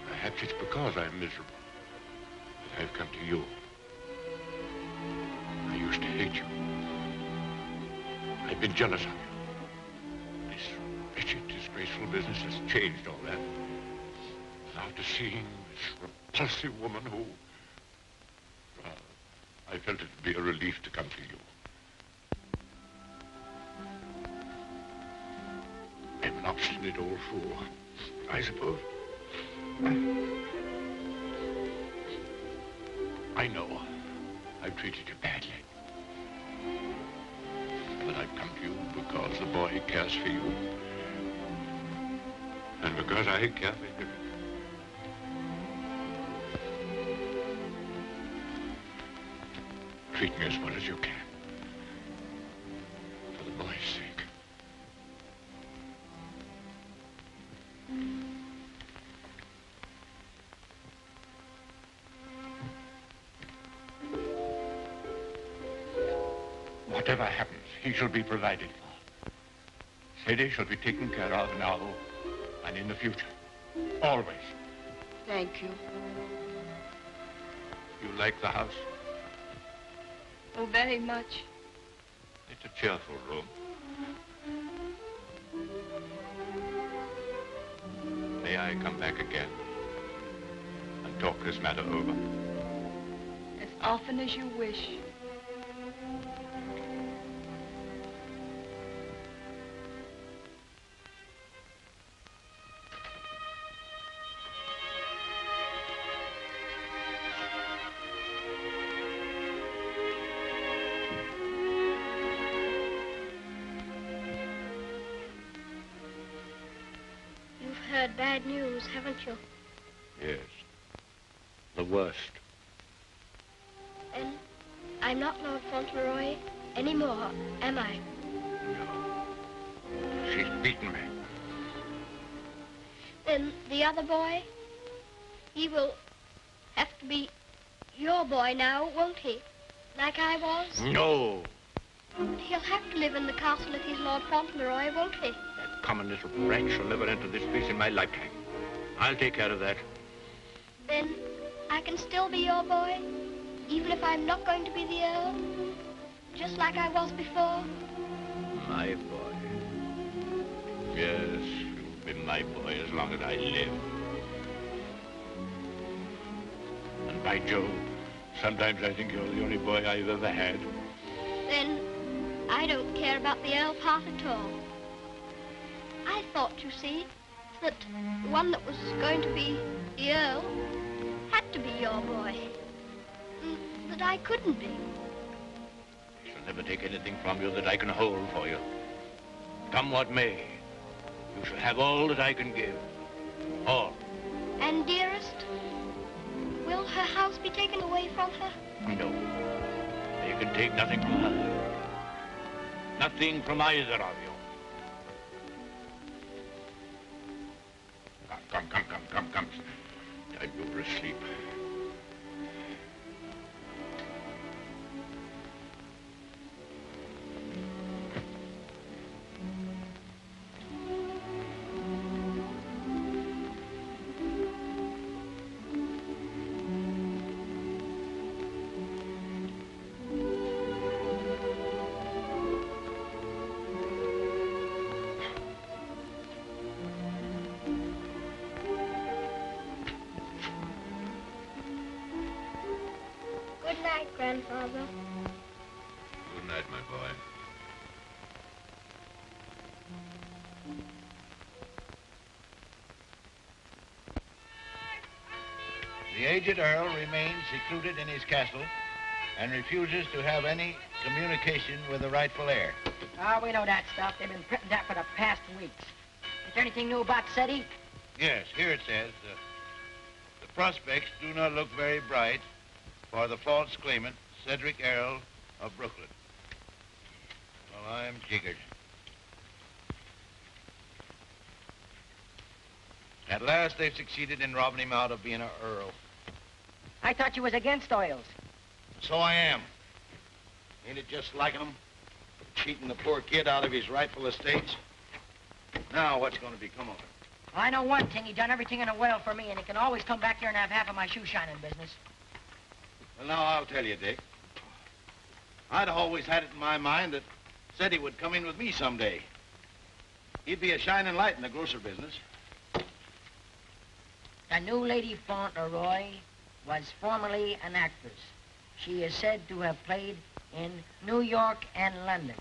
Speaker 8: Perhaps it's because I'm miserable that I've come to you. I used to hate you. I've been jealous of you. This wretched, disgraceful business has changed all that. After seeing this repulsive woman who... Well, I felt it'd be a relief to come to you. I'm an obstinate old fool, I suppose. I know I've treated you badly. But I've come to you because the boy cares for you. And because I care for him.
Speaker 12: treat me as well as you can. For the boy's sake. Whatever happens, he shall be provided for. Sadie shall be taken care of now and in the future. Always.
Speaker 3: Thank you.
Speaker 12: You like the house?
Speaker 3: Oh, very much.
Speaker 12: It's a cheerful room. May I come back again and talk this matter over?
Speaker 3: As often as you wish.
Speaker 2: Heard bad news, haven't you?
Speaker 12: Yes. The worst.
Speaker 2: And I'm not Lord Fauntleroy anymore, am I?
Speaker 12: No. She's beaten me.
Speaker 2: Then the other boy, he will have to be your boy now, won't he? Like I was?
Speaker 12: No.
Speaker 2: He'll have to live in the castle if he's Lord Fauntleroy, won't he?
Speaker 12: Common little brat shall never enter this place in my lifetime. I'll take care of that.
Speaker 2: Then I can still be your boy, even if I'm not going to be the Earl, just like I was before.
Speaker 12: My boy. Yes, you'll be my boy as long as I live. And by Jove, sometimes I think you're the only boy I've ever had.
Speaker 2: Then I don't care about the Earl part at all. I thought, you see, that the one that was going to be the Earl had to be your boy. That I couldn't be.
Speaker 12: I shall never take anything from you that I can hold for you. Come what may, you shall have all that I can give. All.
Speaker 2: And dearest, will her house be taken away from her?
Speaker 12: No. You can take nothing from her. Nothing from either of you. Come. Time to go to sleep.
Speaker 2: Good night, Grandfather.
Speaker 12: Good night, my boy.
Speaker 10: The aged Earl remains secluded in his castle and refuses to have any communication with the rightful heir.
Speaker 6: Oh, we know that stuff. They've been printing that for the past weeks. Is there anything new about SETI?
Speaker 10: Yes, here it says, the prospects do not look very bright for the false claimant, Cedric Earl of Brooklyn. Well, I'm jiggered. At last, they've succeeded in robbing him out of being an earl.
Speaker 6: I thought you was against oils.
Speaker 10: So I am. Ain't it just like him? Cheating the poor kid out of his rightful estates? Now, what's going to become of him?
Speaker 6: Well, I know one thing. He done everything in a well for me, and he can always come back here and have half of my shoe shining business.
Speaker 10: Well, now, I'll tell you, Dick. I'd always had it in my mind that said he would come in with me someday. He'd be a shining light in the grocer business.
Speaker 6: The new Lady Fauntleroy was formerly an actress. She is said to have played in New York and London.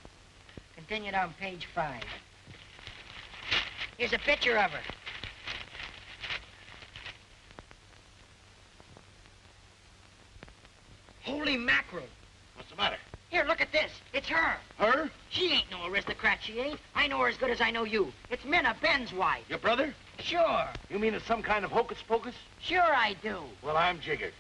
Speaker 6: Continued on page 5. Here's a picture of her. Holy mackerel.
Speaker 10: What's the matter?
Speaker 6: Here, look at this. It's her.
Speaker 10: Her?
Speaker 6: She ain't no aristocrat, she ain't. I know her as good as I know you. It's Minna, Ben's wife.
Speaker 10: Your brother?
Speaker 6: Sure.
Speaker 10: You mean it's some kind of hocus pocus?
Speaker 6: Sure I do.
Speaker 10: Well, I'm jiggered.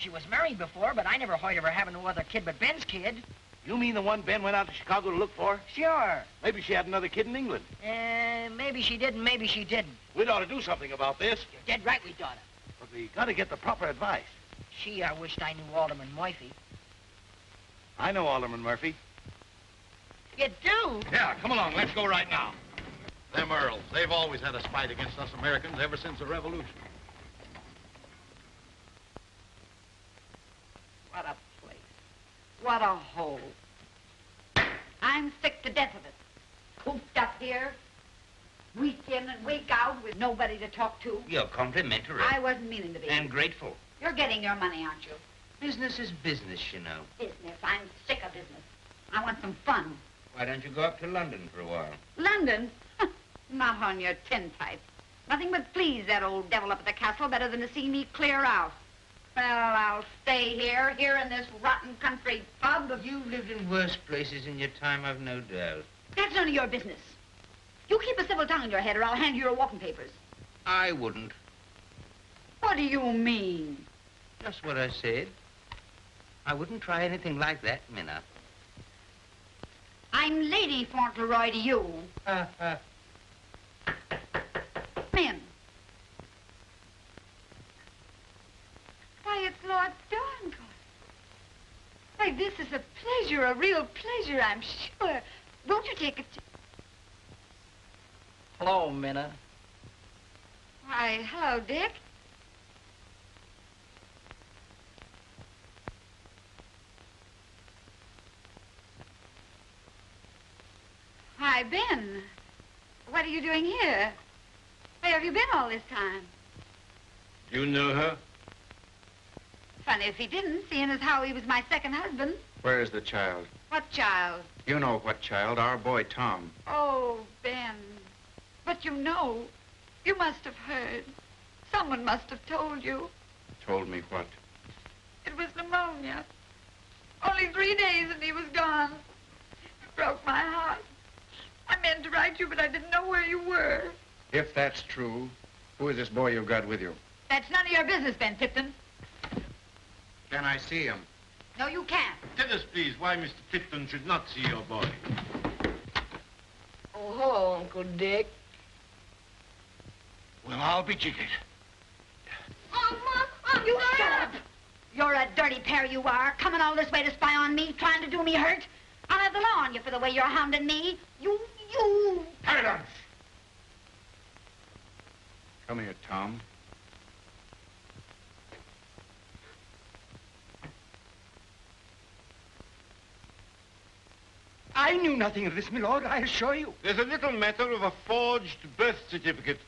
Speaker 17: She was married before, but I never heard of her having no other kid but Ben's kid.
Speaker 7: You mean the one Ben went out to Chicago to look for?
Speaker 17: Sure.
Speaker 7: Maybe she had another kid in England.
Speaker 17: Maybe she did and maybe she didn't.
Speaker 7: We'd ought to do something about this.
Speaker 17: You're dead right we oughta.
Speaker 7: But we got to get the proper advice.
Speaker 17: Gee, I wished I knew Alderman Murphy.
Speaker 7: I know Alderman Murphy.
Speaker 17: You do?
Speaker 7: Yeah, come along. Let's go right now. Them Earls, they've always had a spite against us Americans ever since the Revolution.
Speaker 4: What a place. What a hole. I'm sick to death of it. Cooped up here, week in and week out with nobody to talk to.
Speaker 18: You're complimentary.
Speaker 4: I wasn't meaning to be.
Speaker 18: And grateful.
Speaker 4: You're getting your money, aren't you?
Speaker 18: Business is business, you know.
Speaker 4: Business. I'm sick of business. I want some fun.
Speaker 18: Why don't you go up to London for a while?
Speaker 4: London? Not on your tintype. Nothing but please that old devil up at the castle better than to see me clear out. Well, I'll stay here in this rotten country pub.
Speaker 18: You've lived in worse places in your time, I've no doubt.
Speaker 4: That's none of your business. You keep a civil tongue in your head or I'll hand you your walking papers.
Speaker 18: I wouldn't.
Speaker 4: What do you mean?
Speaker 18: Just what I said. I wouldn't try anything like that, Minna.
Speaker 4: I'm Lady Fauntleroy to you. Men. Why, it's Lord Donegal. Why, this is a pleasure, a real pleasure, I'm sure. Won't you take a...
Speaker 17: Hello, Minna.
Speaker 4: Why, hello, Dick. Why, Ben. What are you doing here? Where have you been all this time?
Speaker 19: You know her?
Speaker 4: Funny if he didn't, seeing as how he was my second husband.
Speaker 20: Where is the child?
Speaker 4: What child?
Speaker 20: You know what child, our boy Tom.
Speaker 4: Oh, Ben. But you know, you must have heard. Someone must have told you.
Speaker 20: Told me what?
Speaker 4: It was pneumonia. Only 3 days and he was gone. It broke my heart. I meant to write you, but I didn't know where you were.
Speaker 20: If that's true, who is this boy you've got with you?
Speaker 4: That's none of your business, Ben Tipton.
Speaker 20: Can I see him?
Speaker 4: No, you can't.
Speaker 8: Tell us, please, why Mr. Tipton should not see your boy.
Speaker 17: Oh, hello, Uncle Dick.
Speaker 7: Well, I'll be jiggered.
Speaker 4: Mom, you shut up. You're a dirty pair, you are. Coming all this way to spy on me, trying to do me hurt. I'll have the law on you for the way you're hounding me. You...
Speaker 7: Silence!
Speaker 20: Come here, Tom.
Speaker 18: I knew nothing of this, my lord, I assure you.
Speaker 8: There's a little matter of a forged birth certificate.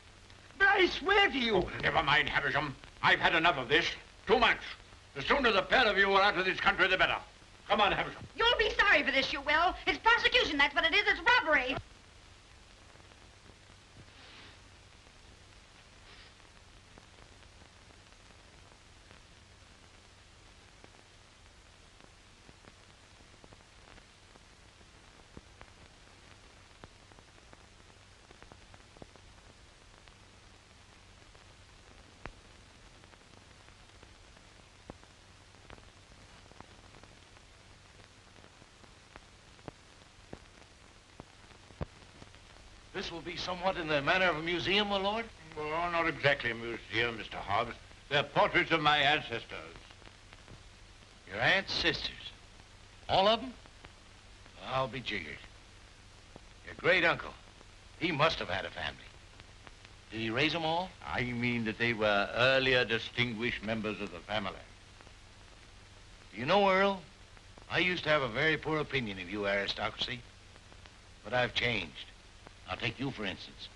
Speaker 18: But I swear to you...
Speaker 12: Oh, never mind, Havisham. I've had enough of this. Too much. The sooner the pair of you are out of this country, the better. Come on, Havisham.
Speaker 4: You'll be sorry for this, you will. It's prosecution, that's what it is. It's robbery.
Speaker 7: This will be somewhat in the manner of a museum, my lord?
Speaker 12: Well, not exactly a museum, Mr. Hobbs. They're portraits of my ancestors.
Speaker 7: Your aunt's sisters? All of them? I'll be jiggered. Your great uncle, he must have had a family. Did he raise them all?
Speaker 12: I mean that they were earlier distinguished members of the family.
Speaker 7: Do you know, Earl, I used to have a very poor opinion of you aristocracy, but I've changed. I'll take you, for instance.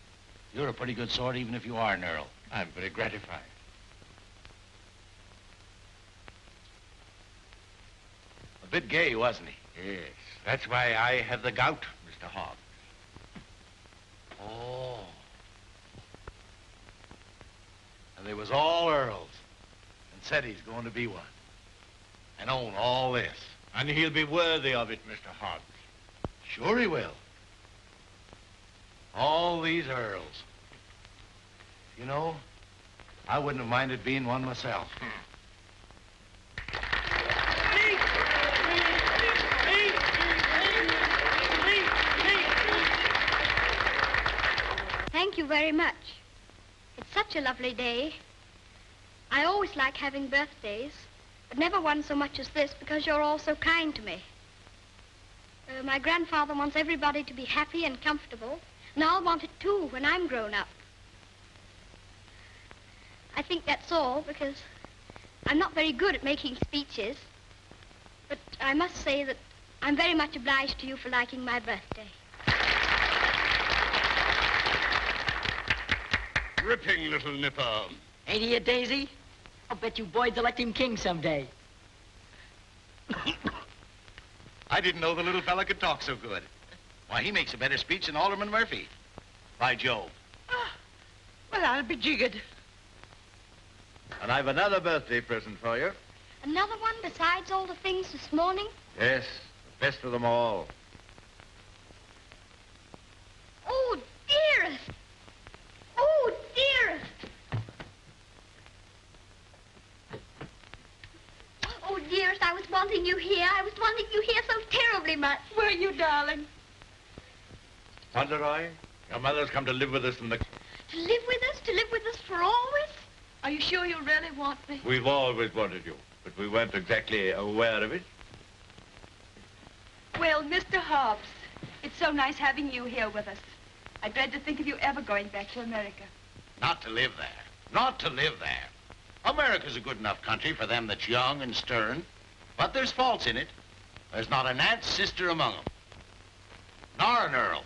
Speaker 7: You're a pretty good sort, even if you are an Earl.
Speaker 12: I'm very gratified.
Speaker 7: A bit gay, wasn't he?
Speaker 12: Yes, that's why I have the gout, Mr. Hobbs.
Speaker 7: Oh. And they was all Earls, and said he's going to be one, and own all this.
Speaker 12: And he'll be worthy of it, Mr. Hobbs.
Speaker 7: Sure he will. All these Earls. You know, I wouldn't have minded being one myself.
Speaker 2: very much. It's such a lovely day. I always like having birthdays, but never one so much as this because you're all so kind to me. My grandfather wants everybody to be happy and comfortable, and I'll want it too when I'm grown up. I think that's all because I'm not very good at making speeches, but I must say that I'm very much obliged to you for liking my birthday.
Speaker 11: Ripping little nipper.
Speaker 21: Ain't he a daisy? I'll bet you boys elect him king someday.
Speaker 7: I didn't know the little fella could talk so good. Why, he makes a better speech than Alderman Murphy. By Jove.
Speaker 14: Well, I'll be jiggered.
Speaker 12: And I've another birthday present for you.
Speaker 2: Another one besides all the things this morning?
Speaker 12: Yes, the best of them all.
Speaker 2: Oh, dearest! Oh, dearest! Oh, dearest, I was wanting you here. I was wanting you here so terribly much.
Speaker 14: Were you, darling?
Speaker 12: Fauntleroy, your mother's come to live with us in the...
Speaker 2: To live with us? To live with us for always? Are you sure you really want me?
Speaker 12: We've always wanted you, but we weren't exactly aware of it.
Speaker 3: Well, Mr. Hobbs, it's so nice having you here with us. I dread to think of you ever going back to America.
Speaker 7: Not to live there. Not to live there. America's a good enough country for them that's young and stern, but there's faults in it. There's not an aunt's sister among them. Nor an earl.